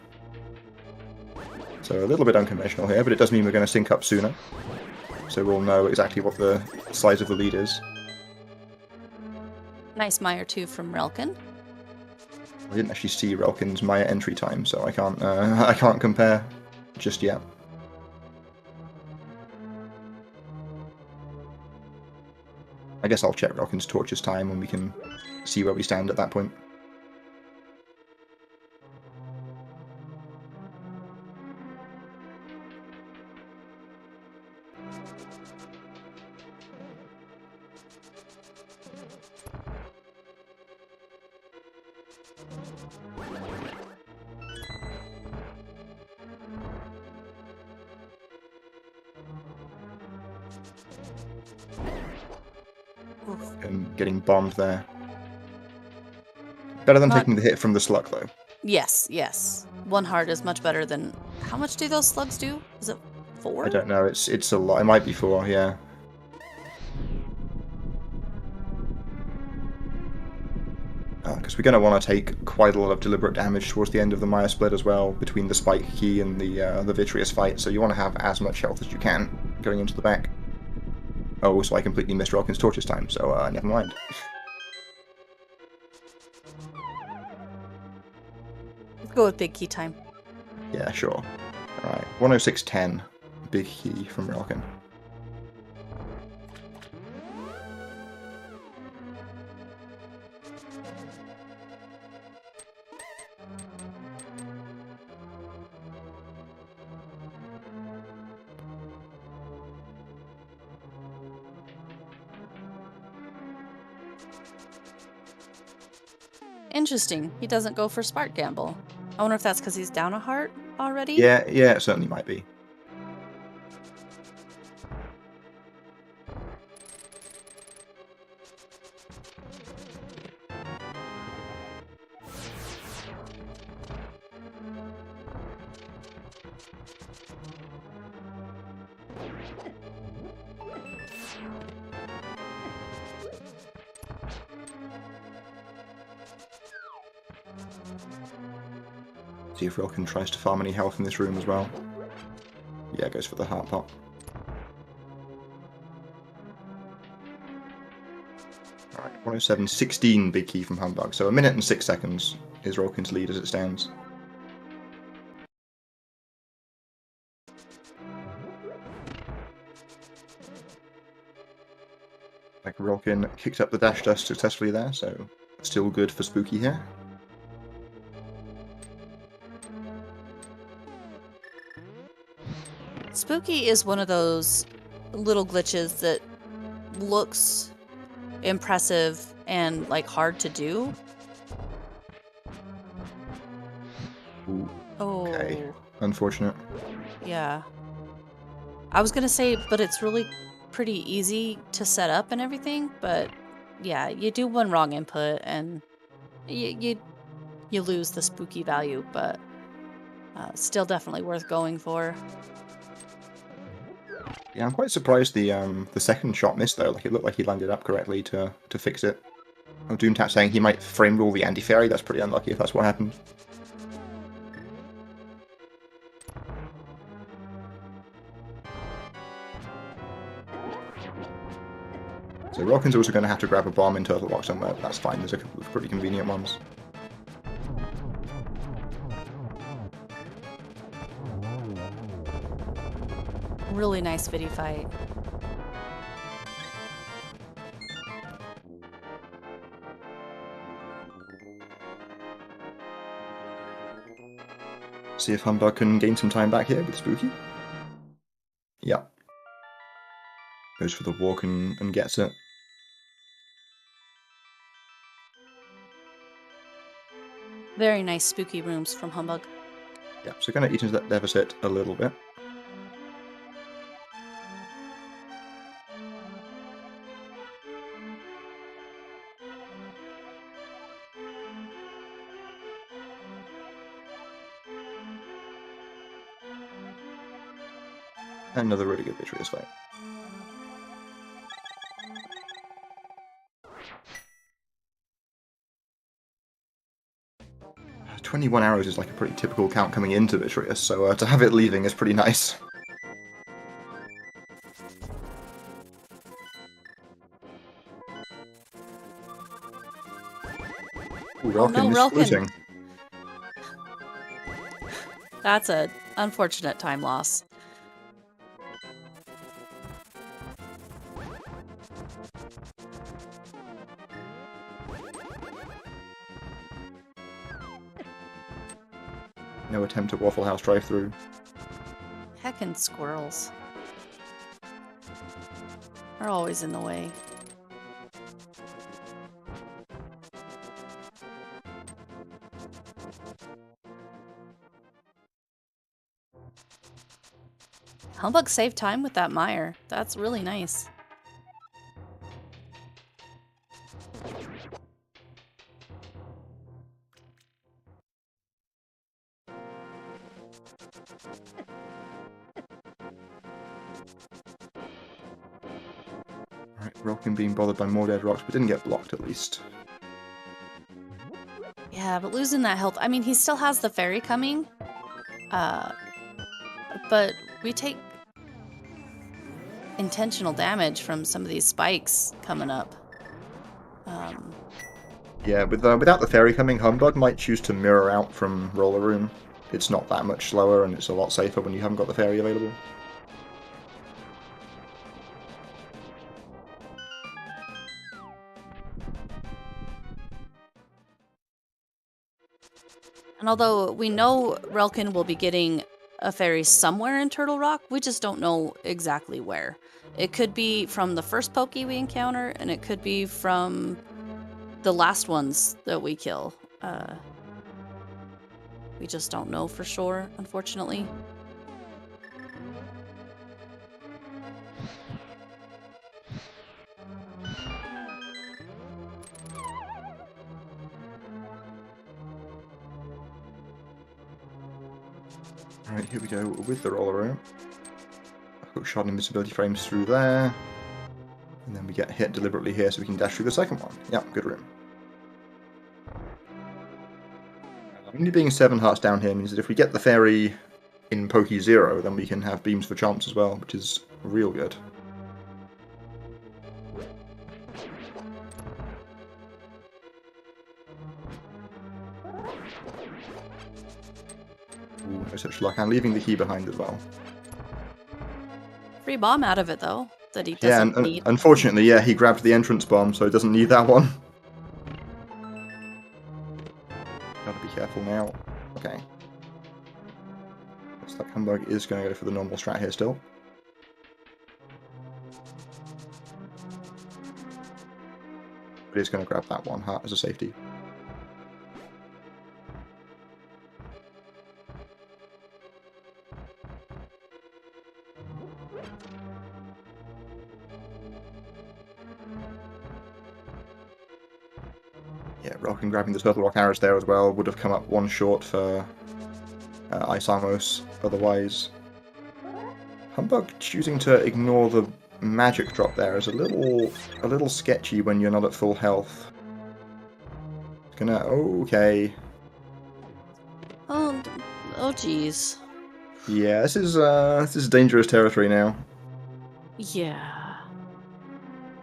So a little bit unconventional here, but it does mean we're going to sync up sooner. So we'll know exactly what the size of the lead is. Nice Mire 2 from Relkin. I didn't actually see Relkin's Maya entry time, so I can't compare just yet. I guess I'll check Relkin's Torches time and we can see where we stand at that point. And getting bombed there. Better than taking the hit from the slug, though. Yes, yes. One heart is much better than... How much do those slugs do? Is it 4? I don't know. It's a lot. It might be 4, yeah. Because we're going to want to take quite a lot of deliberate damage towards the end of the Maya split as well, between the Spike Key and the Vitreous fight, so you want to have as much health as you can going into the back. Oh, so I completely missed Relkin's Torches time, so never mind. Let's go with big key time. Yeah, sure. Alright, 106.10. Big key from Relkin. Interesting. He doesn't go for Spark Gamble. I wonder if that's because he's down a heart already? Yeah, it certainly might be. See if Relkin tries to farm any health in this room as well. Yeah, goes for the heart pot. Alright, 107.16 big key from Humbugh. So 1 minute and 6 seconds is Relkin's lead as it stands. Like Relkin kicked up the dash dust successfully there, so still good for Spooky here. Spooky is one of those little glitches that looks impressive and like hard to do. Ooh, Oh, okay. Unfortunate. yeah. I was gonna say, but it's really pretty easy to set up and everything. But yeah, you do one wrong input and you lose the spooky value. But still definitely worth going for. Yeah, I'm quite surprised the second shot missed though. Like it looked like he landed up correctly to fix it. Oh, Doomtat saying he might frame rule the anti-fairy. That's pretty unlucky if that's what happened. So Relkin's also going to have to grab a bomb in Turtle Rock somewhere, but that's fine. There's a couple of pretty convenient ones. Really nice video fight. See if Humbugh can gain some time back here with Spooky. Yep. Goes for the walk and gets it. Very nice spooky rooms from Humbugh. Yeah, so going to eat into that deficit a little bit. Another really good Vitreous fight. 21 arrows is like a pretty typical count coming into Vitreous, so to have it leaving is pretty nice. Ooh, Relkin is floating. That's an unfortunate time loss. No attempt at Waffle House drive-through. Heckin' squirrels. Are always in the way. Humbugh saved time with that mire. That's really nice. Alright, Relkin being bothered by more dead rocks, but didn't get blocked at least. Yeah, but losing that health... I mean, he still has the fairy coming. But we take intentional damage from some of these spikes coming up. Yeah, without the fairy coming, Humbugh might choose to mirror out from Roller Room. It's not that much slower, and it's a lot safer when you haven't got the fairy available. And although we know Relkin will be getting a fairy somewhere in Turtle Rock, we just don't know exactly where. It could be from the first Pokey we encounter, and it could be from the last ones that we kill. We just don't know for sure, unfortunately. Alright, here we go with the Roller Room. Hookshot and invisibility frames through there. And then we get hit deliberately here so we can dash through the second one. Yeah, good room. Only being 7 hearts down here means that if we get the fairy in Pokey 0, then we can have beams for chance as well, which is real good. Ooh, no such luck. I'm leaving the key behind as well. Free bomb out of it, though, that he Yeah, doesn't and need. unfortunately, yeah, he grabbed the entrance bomb, so he doesn't need that one. Gotta be careful now. Okay. Looks like Humbugh is going to go for the normal strat here still. But he's going to grab that one heart as a safety. Yeah, Relkin grabbing the Turtle Rock arrows there as well would have come up one short for Ice Armos otherwise. Humbugh choosing to ignore the magic drop there is a little sketchy when you're not at full health. Okay. Oh, geez. Yeah, this is dangerous territory now. Yeah.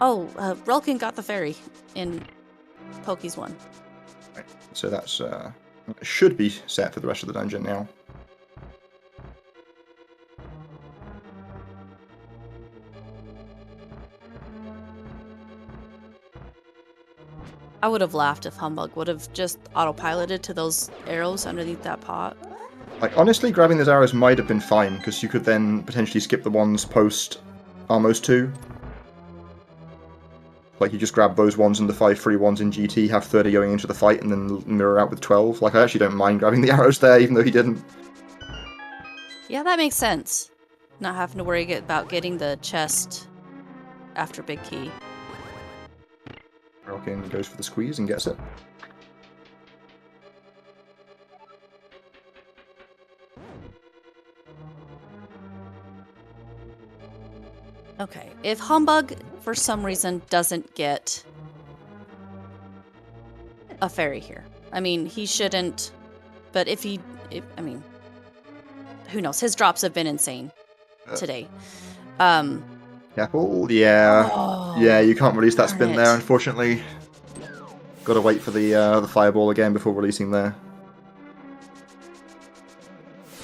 Oh, Relkin got the fairy in Poke's 1. Right. So that's should be set for the rest of the dungeon now. I would have laughed if Humbug would have just autopiloted to those arrows underneath that pot. Like, honestly, grabbing those arrows might have been fine, because you could then potentially skip the ones post Armos 2. Like, you just grab those ones and the 5 free ones in GT, have 30 going into the fight, and then mirror out with 12. Like, I actually don't mind grabbing the arrows there, even though he didn't. Yeah, that makes sense. Not having to worry about getting the chest after Big Key. Relkin goes for the squeeze and gets it. Okay, if Humbug, for some reason, doesn't get a fairy here. I mean, he shouldn't, but I mean, who knows? His drops have been insane today. Careful, yeah. Oh, Yeah, you can't release that spin darn there, it. unfortunately. Gotta wait for the fireball again before releasing there.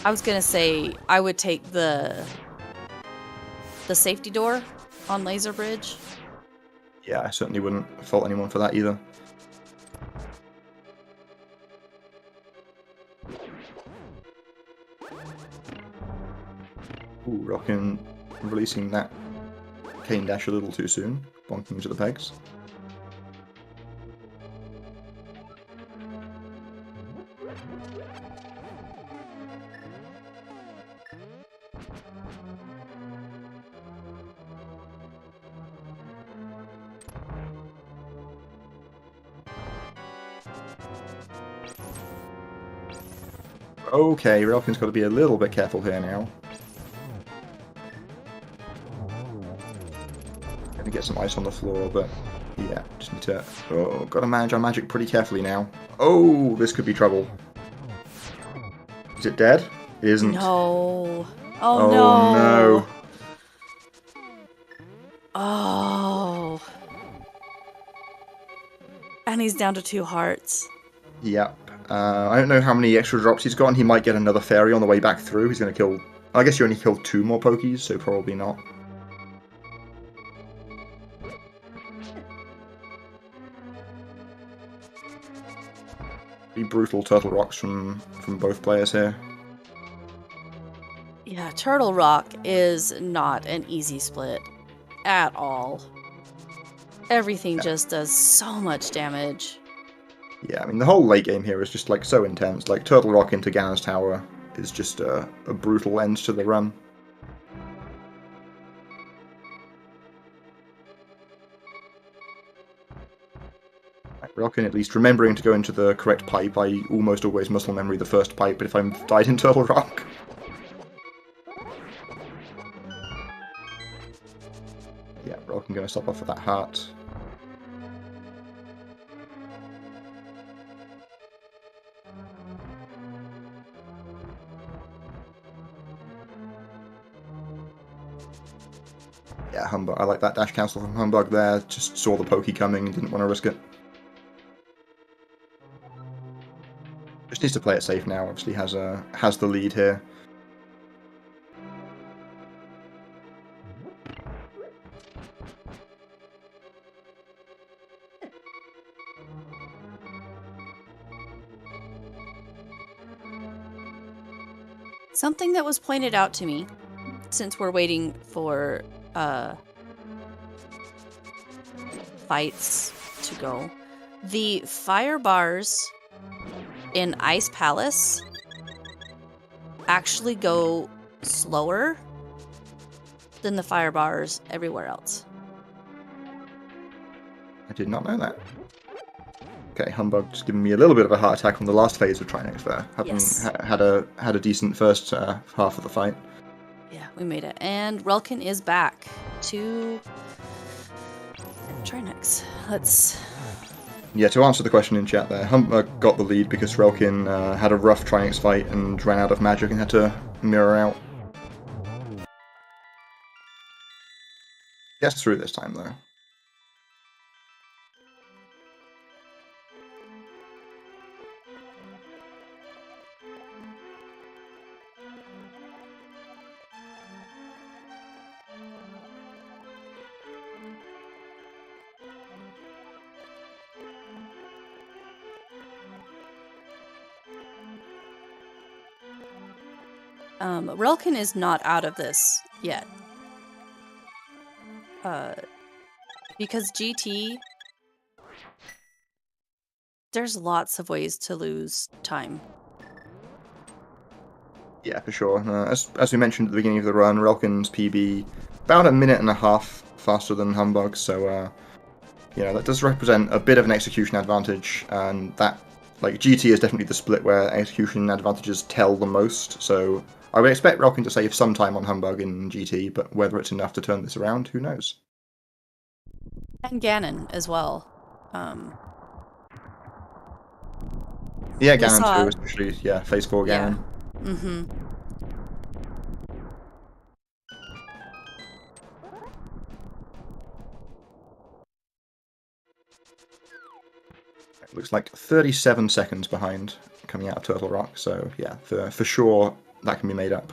I was gonna say I would take the safety door on Laser Bridge. Yeah, I certainly wouldn't fault anyone for that either. Ooh, Relkin releasing that cane dash a little too soon, bonking into the pegs. Okay, Relkin's got to be a little bit careful here now. Gonna get some ice on the floor, but yeah, just need to... Oh, gotta manage our magic pretty carefully now. Oh, this could be trouble. Is it dead? It isn't. No. Oh, Oh no. no. Oh. And he's down to 2 hearts. Yep. I don't know how many extra drops he's got, and he might get another fairy on the way back through. He's going to kill... I guess you only killed 2 more Pokies, so probably not. Pretty brutal Turtle Rocks from both players here. Yeah, Turtle Rock is not an easy split at all. Everything just does so much damage. Yeah, I mean, the whole late game here is just, like, so intense. Like, Turtle Rock into Ganon's Tower is just a brutal end to the run. Relkin at least remembering to go into the correct pipe. I almost always muscle memory the first pipe, but if I'm died in Turtle Rock... Yeah, Relkin going to stop off with that heart. Yeah, Humbug. I like that dash cancel from Humbug there. Just saw the pokey coming and didn't want to risk it. Just needs to play it safe now. Obviously has the lead here. Something that was pointed out to me, since we're waiting for fights to go, the fire bars in Ice Palace actually go slower than the fire bars everywhere else. I did not know that. Okay, Humbug just giving me a little bit of a heart attack on the last phase of Trinex there. Had a decent first half of the fight. Yeah, we made it. And Relkin is back to Trinex. Let's Yeah, to answer the question in chat there, humbugh got the lead because Relkin had a rough Trianx fight and ran out of magic and had to mirror out. Gets through this time though. Relkin is not out of this yet. Because GT, there's lots of ways to lose time. Yeah, for sure. As we mentioned at the beginning of the run, Relkin's PB about a minute and a half faster than humbugh, so that does represent a bit of an execution advantage, and that, like, GT is definitely the split where execution advantages tell the most, so I would expect Relkin to save some time on humbugh in GT, but whether it's enough to turn this around, who knows? And Ganon as well. Yeah, Ganon too, especially, phase 4 Ganon. Yeah. Mm-hmm. Looks like 37 seconds behind coming out of Turtle Rock, so yeah, for sure that can be made up.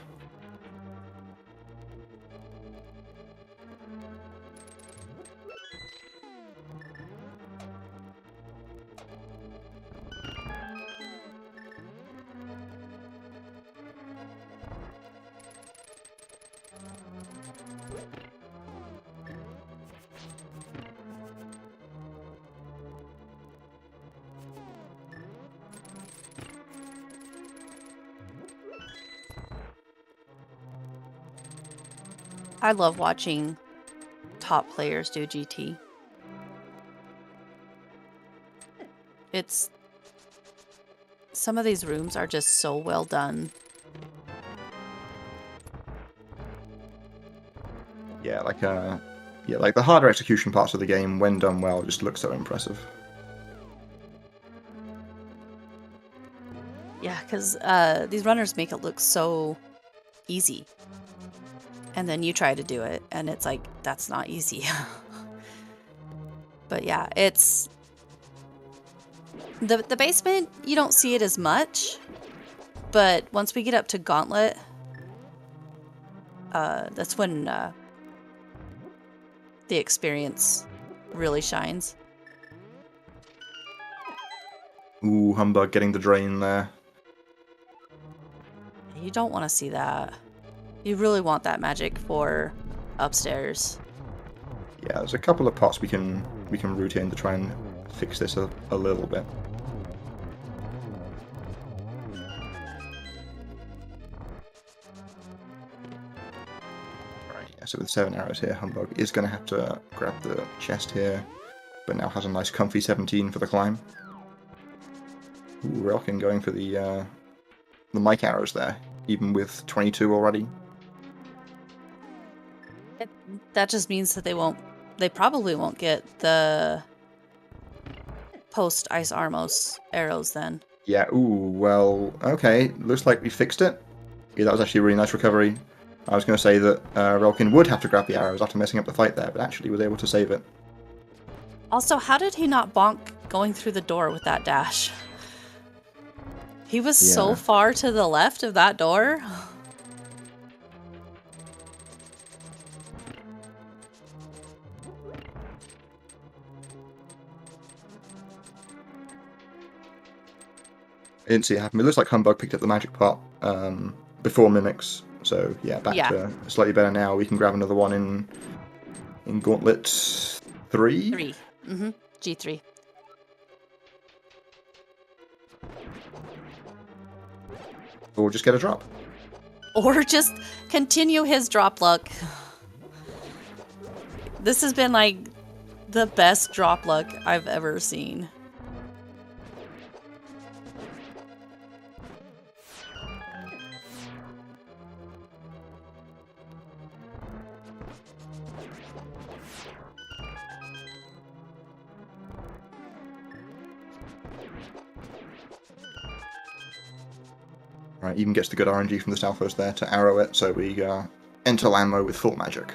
I love watching top players do GT. Some of these rooms are just so well done. Yeah, like the harder execution parts of the game, when done well, just look so impressive. Yeah, because these runners make it look so easy. And then you try to do it, and it's like, that's not easy. But yeah, it's... The basement, you don't see it as much. But once we get up to Gauntlet, that's when the experience really shines. Ooh, humbugh getting the drain there. You don't want to see that. You really want that magic for upstairs. Yeah, there's a couple of pots we can route in to try and fix this a little bit. Right, yeah, so with 7 arrows here, humbugh is going to have to grab the chest here, but now has a nice comfy 17 for the climb. Ooh, Relkin going for the mic arrows there, even with 22 already. That just means that they probably won't get the post Ice Armos arrows then. Yeah, ooh, well, okay, looks like we fixed it. Yeah, that was actually a really nice recovery. I was going to say that Relkin would have to grab the arrows after messing up the fight there, but actually was able to save it. Also, how did he not bonk going through the door with that dash? He was so far to the left of that door. I didn't see it happen. It looks like humbugh picked up the magic pot before Mimics. So yeah, back to slightly better now. We can grab another one in Gauntlet 3? 3. Mm-hmm. G3. Or just get a drop. Or just continue his drop luck. This has been like the best drop luck I've ever seen. Right, even gets the good RNG from the Stalfos there to arrow it, so we enter land mode with full magic.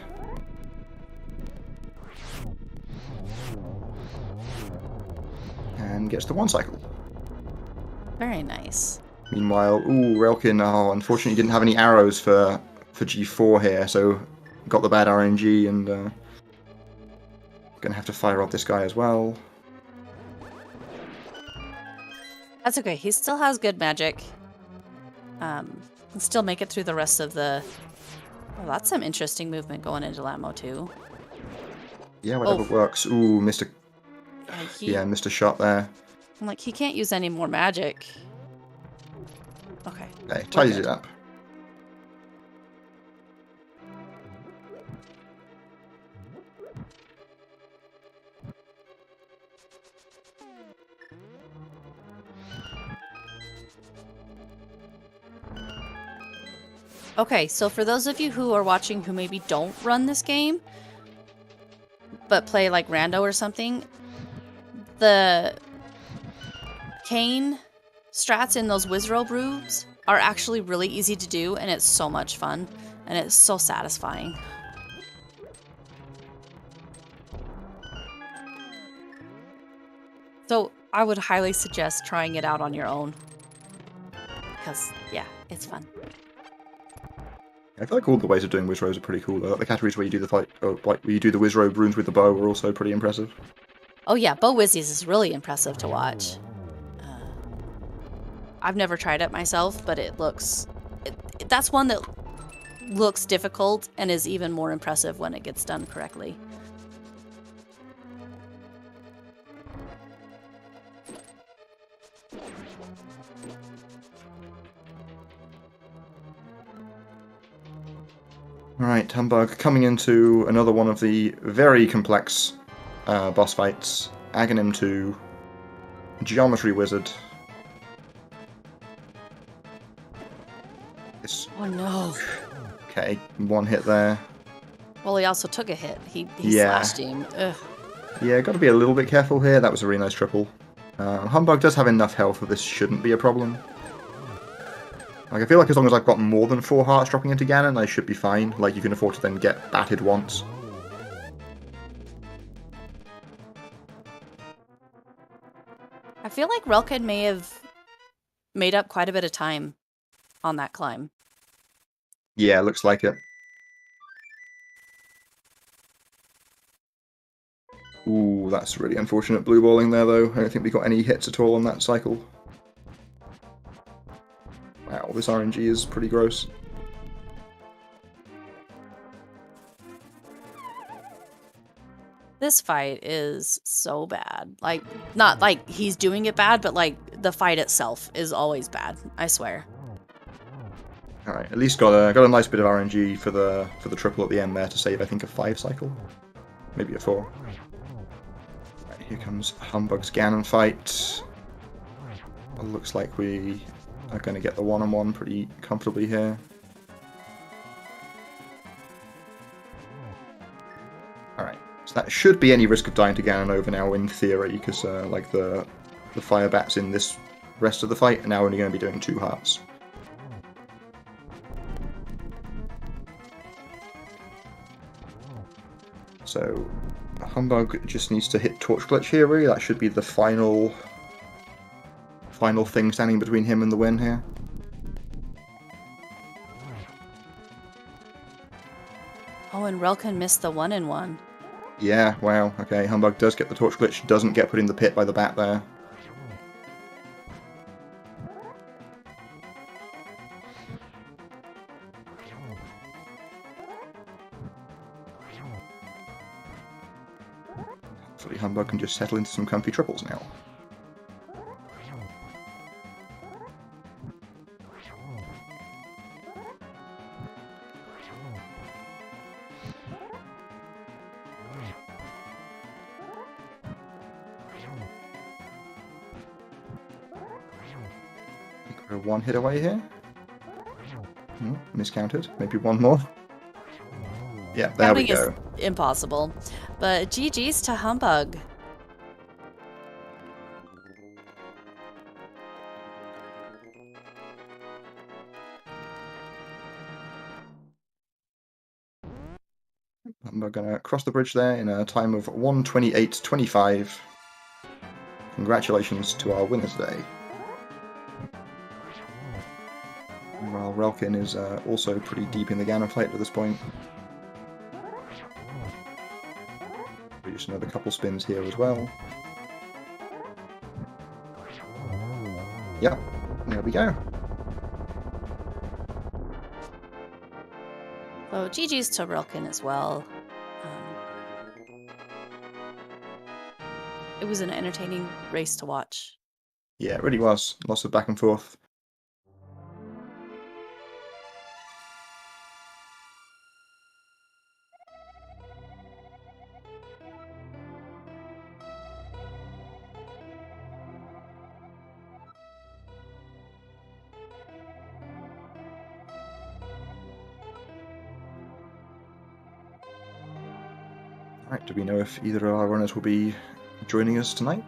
And gets the 1 cycle. Very nice. Meanwhile, relkin, oh, unfortunately didn't have any arrows for G4 here, so got the bad RNG and gonna have to fire off this guy as well. That's okay. He still has good magic. Can still make it through the rest of the... Oh, that's some interesting movement going into Lamo too. Yeah, whatever works. Ooh, missed a... Yeah, missed a shot there. I'm like, he can't use any more magic. Okay. Okay, tidies it up. Okay, so for those of you who are watching who maybe don't run this game, but play like Rando or something, the cane strats in those Wizrobe rooms are actually really easy to do, and it's so much fun, and it's so satisfying. So I would highly suggest trying it out on your own, because yeah, it's fun. I feel like all the ways of doing Wizrobes are pretty cool. The categories where you do the fight, or like where you do the Wizrobe runes with the bow, are also pretty impressive. Oh yeah, Bow Wizzies is really impressive to watch. I've never tried it myself, but it looks... that's one that looks difficult and is even more impressive when it gets done correctly. Alright, Humbugh coming into another one of the very complex boss fights. Aghanim 2, Geometry Wizard. Oh no. Okay, 1 hit there. Well, he also took a hit. He Yeah. slashed him. Ugh. Yeah, got to be a little bit careful here. That was a really nice triple. Humbugh does have enough health that this shouldn't be a problem. Like, I feel like as long as I've got more than 4 hearts dropping into Ganon, I should be fine. Like, you can afford to then get batted once. I feel like relkin may have made up quite a bit of time on that climb. Yeah, looks like it. Ooh, that's really unfortunate blue balling there, though. I don't think we got any hits at all on that cycle. Wow, this RNG is pretty gross. This fight is so bad. Like, not like he's doing it bad, but like the fight itself is always bad. I swear. Alright, at least got a nice bit of RNG for the triple at the end there to save, I think, a 5 cycle. Maybe a 4. Right, here comes Humbugh's Ganon fight. It looks like we are going to get the one-on-one pretty comfortably here. Alright, so that should be any risk of dying to Ganon over now in theory, because like the fire bats in this rest of the fight are now only going to be doing 2 hearts. So Humbugh just needs to hit Torch Glitch here, really. That should be the final thing standing between him and the win here. Oh, and relkin missed the 1-in-1. Yeah, wow, okay. Humbugh does get the Torch Glitch, doesn't get put in the pit by the bat there. Hopefully Humbugh can just settle into some comfy triples now. We're 1 hit away here. Miscounted. Maybe 1 more. Yeah, there we go. Is impossible. But GG's to Humbugh. And we're going to cross the bridge there in a time of 1:28.25. Congratulations to our winner today. While Relkin is also pretty deep in the Ganon fight at this point. Just another couple spins here as well. Yep, there we go. So GG's to Relkin as well. It was an entertaining race to watch. Yeah, it really was. Lots of back and forth. Alright, do we know if either of our runners will be joining us tonight?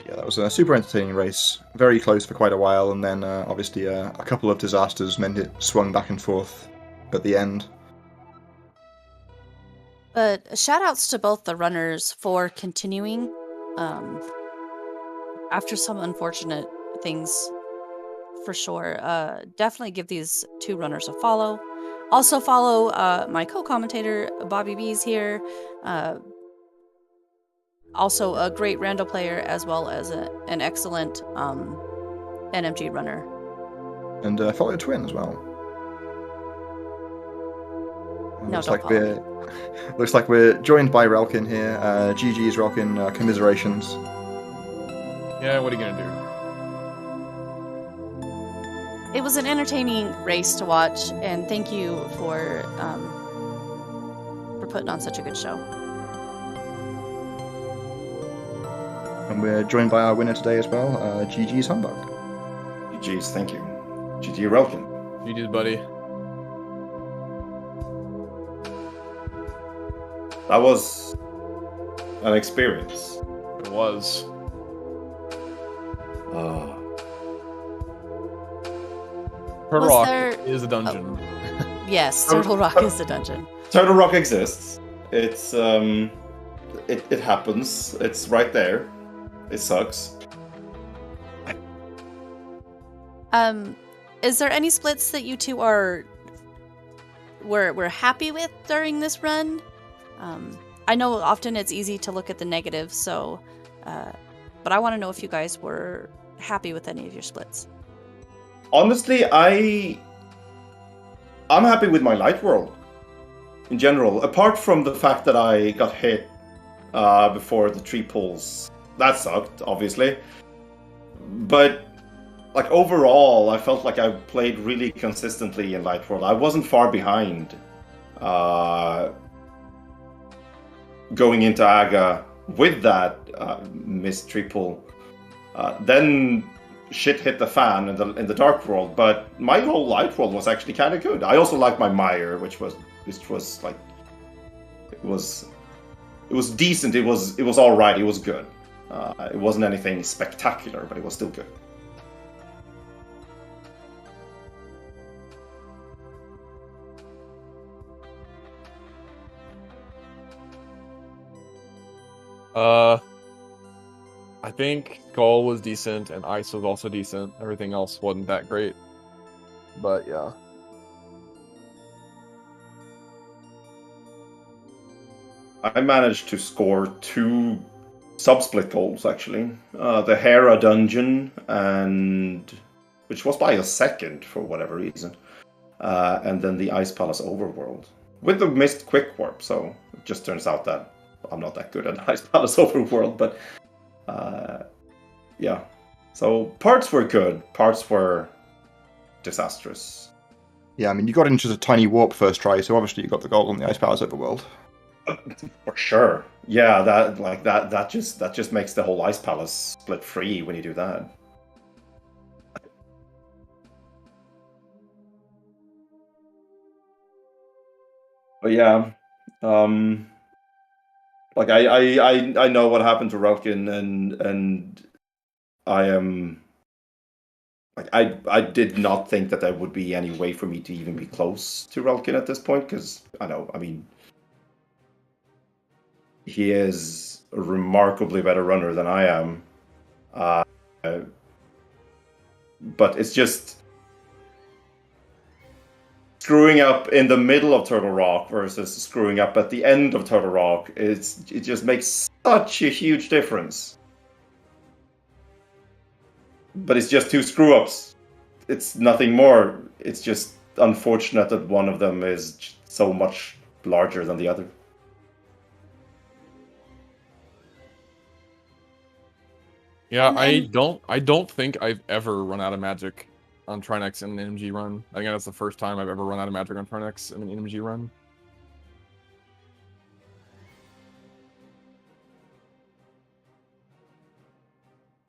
Yeah, that was a super entertaining race. Very close for quite a while, and then obviously a couple of disasters meant it swung back and forth at the end. But shout outs to both the runners for continuing after some unfortunate things, for sure. Definitely give these two runners a follow. Also follow my co-commentator, Bobby B's here. Also a great rando player as well as an excellent NMG runner. And follow Twin as well. No, don't follow me. Looks like we're joined by Relkin here. GG's Relkin, commiserations. Yeah, what are you gonna It was an entertaining race to watch, and thank you for putting on such a good show. And we're joined by our winner today as well, GG's Humbug. GG's, thank you. GG Relkin. do? GG's, buddy. That was an experience. It was. Turtle Was Rock there- is a dungeon. Yes, Turtle Rock is the dungeon. Turtle Rock exists. It's it happens. It's right there. It sucks. Is there any splits that you two were happy with during this run? I know often it's easy to look at the negative, so but I want to know if you guys were happy with any of your splits. Honestly, I'm happy with my light world in general. Apart from the fact that I got hit before the tree pulls, that sucked, obviously. But like overall, I felt like I played really consistently in light world. I wasn't far behind going into Aga with that missed tree pull. Then shit hit the fan in the dark world, but my whole light world was actually kind of good. I also liked my mire, which was like it was decent. It was all right. It was good. It wasn't anything spectacular, but it was still good. I think Skull was decent and Ice was also decent. Everything else wasn't that great. But yeah. I managed to score 2 sub-split goals, actually. The Hera dungeon, and which was by a second for whatever reason. And then the Ice Palace overworld. With the missed quick warp, so it just turns out that I'm not that good at Ice Palace overworld, but yeah. So parts were good, parts were disastrous. Yeah, I mean, you got into the tiny warp first try, so obviously you got the gold on the Ice Palace overworld. For sure. Yeah, that just makes the whole Ice Palace split free when you do that. But yeah, like I know what happened to Relkin, and I am like I did not think that there would be any way for me to even be close to Relkin at this point, because I mean, he is a remarkably better runner than I am. Uh, but it's just screwing up in the middle of Turtle Rock versus screwing up at the end of Turtle Rock. It just makes such a huge difference. But it's just two screw ups. It's nothing more. It's just unfortunate that one of them is so much larger than the other. Yeah, And- I don't think I've ever run out of magic on Trinex in an NMG run. I think that's the first time I've ever run out of magic on Trinex in an NMG run.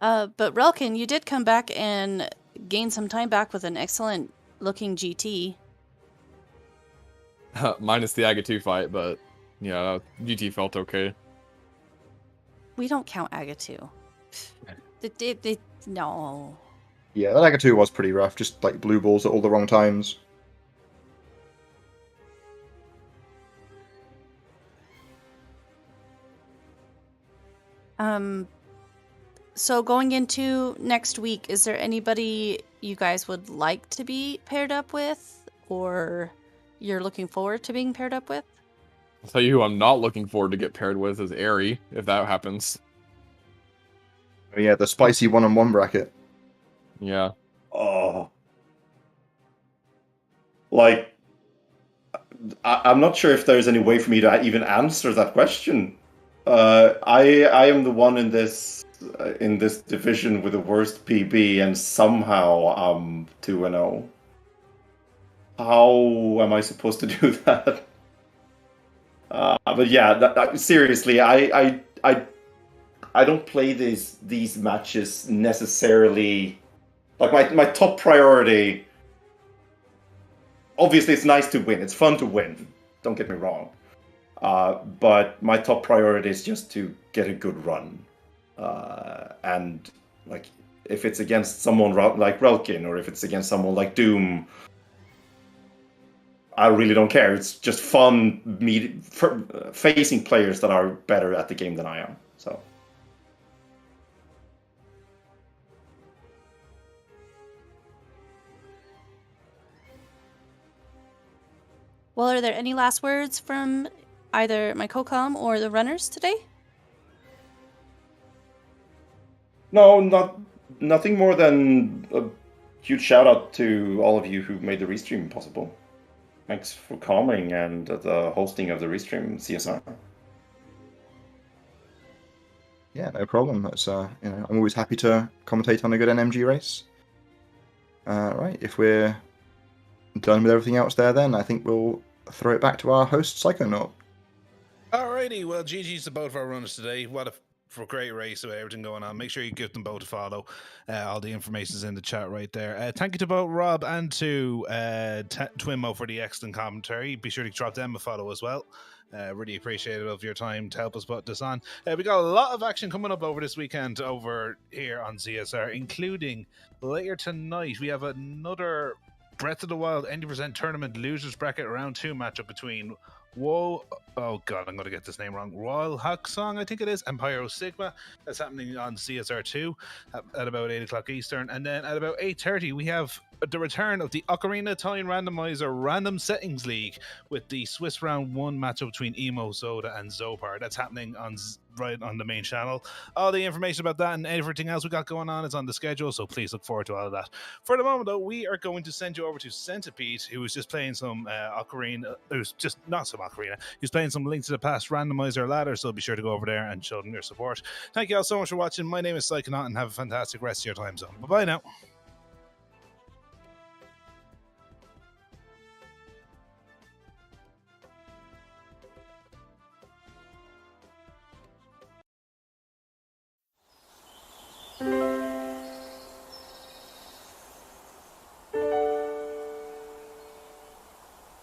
But Relkin, you did come back and gain some time back with an excellent looking GT. Minus the Aga 2 fight, but yeah, GT felt okay. We don't count Aga2. No. Yeah, that Aga 2 was pretty rough. Just like blue balls at all the wrong times. So going into next week, is there anybody you guys would like to be paired up with, or you're looking forward to being paired up with? I'll tell you who I'm not looking forward to get paired with is Airy, if that happens. Oh, yeah, the spicy 1-on-1 bracket. Yeah. Oh, like I'm not sure if there's any way for me to even answer that question. I am the one in this division with the worst PB, and somehow I'm 2-0. How am I supposed to do that? But yeah, seriously, I don't play these matches necessarily. Like my top priority. Obviously, it's nice to win. It's fun to win. Don't get me wrong. But my top priority is just to get a good run. And like, if it's against someone like Relkin, or if it's against someone like Doom, I really don't care. It's just fun facing players that are better at the game than I am. So. Well, are there any last words from either my co-com or the runners today? No, nothing more than a huge shout out to all of you who made the restream possible. Thanks for coming and the hosting of the restream, CSR. Yeah, no problem. That's I'm always happy to commentate on a good NMG race. Right, if we're done with everything else there, then I think we'll throw it back to our host, Psychonaut. Alrighty, well, GG's to both of our runners today. What a for a great race with everything going on. Make sure you give them both a follow. All the information is in the chat right there. Thank you to both Rob and to Twinmo for the excellent commentary. Be sure to drop them a follow as well. Really appreciative of your time to help us put this on. We got a lot of action coming up over this weekend over here on CSR, including later tonight. We have another Breath of the Wild 90% tournament losers bracket round 2 matchup between oh god, I'm going to get this name wrong. Royal Hawk Song, I think it is. Empire Sigma. That's happening on CSR2 at about 8 o'clock Eastern. And then at about 8:30, we have the return of the Ocarina Time Randomizer Random Settings League with the Swiss Round 1 matchup between Emo, Soda, and Zopar. That's happening on right on the main channel. All the information about that and everything else we got going on is on the schedule, so please look forward to all of that. For the moment, though, we are going to send you over to Centipede, who was just playing some Ocarina. It was just not some Ocarina. He was playing some Link to the Past randomizer ladder, so be sure to go over there and show them your support. Thank you all so much for watching. My name is Psychonaut, and have a fantastic rest of your time zone. Bye-bye now.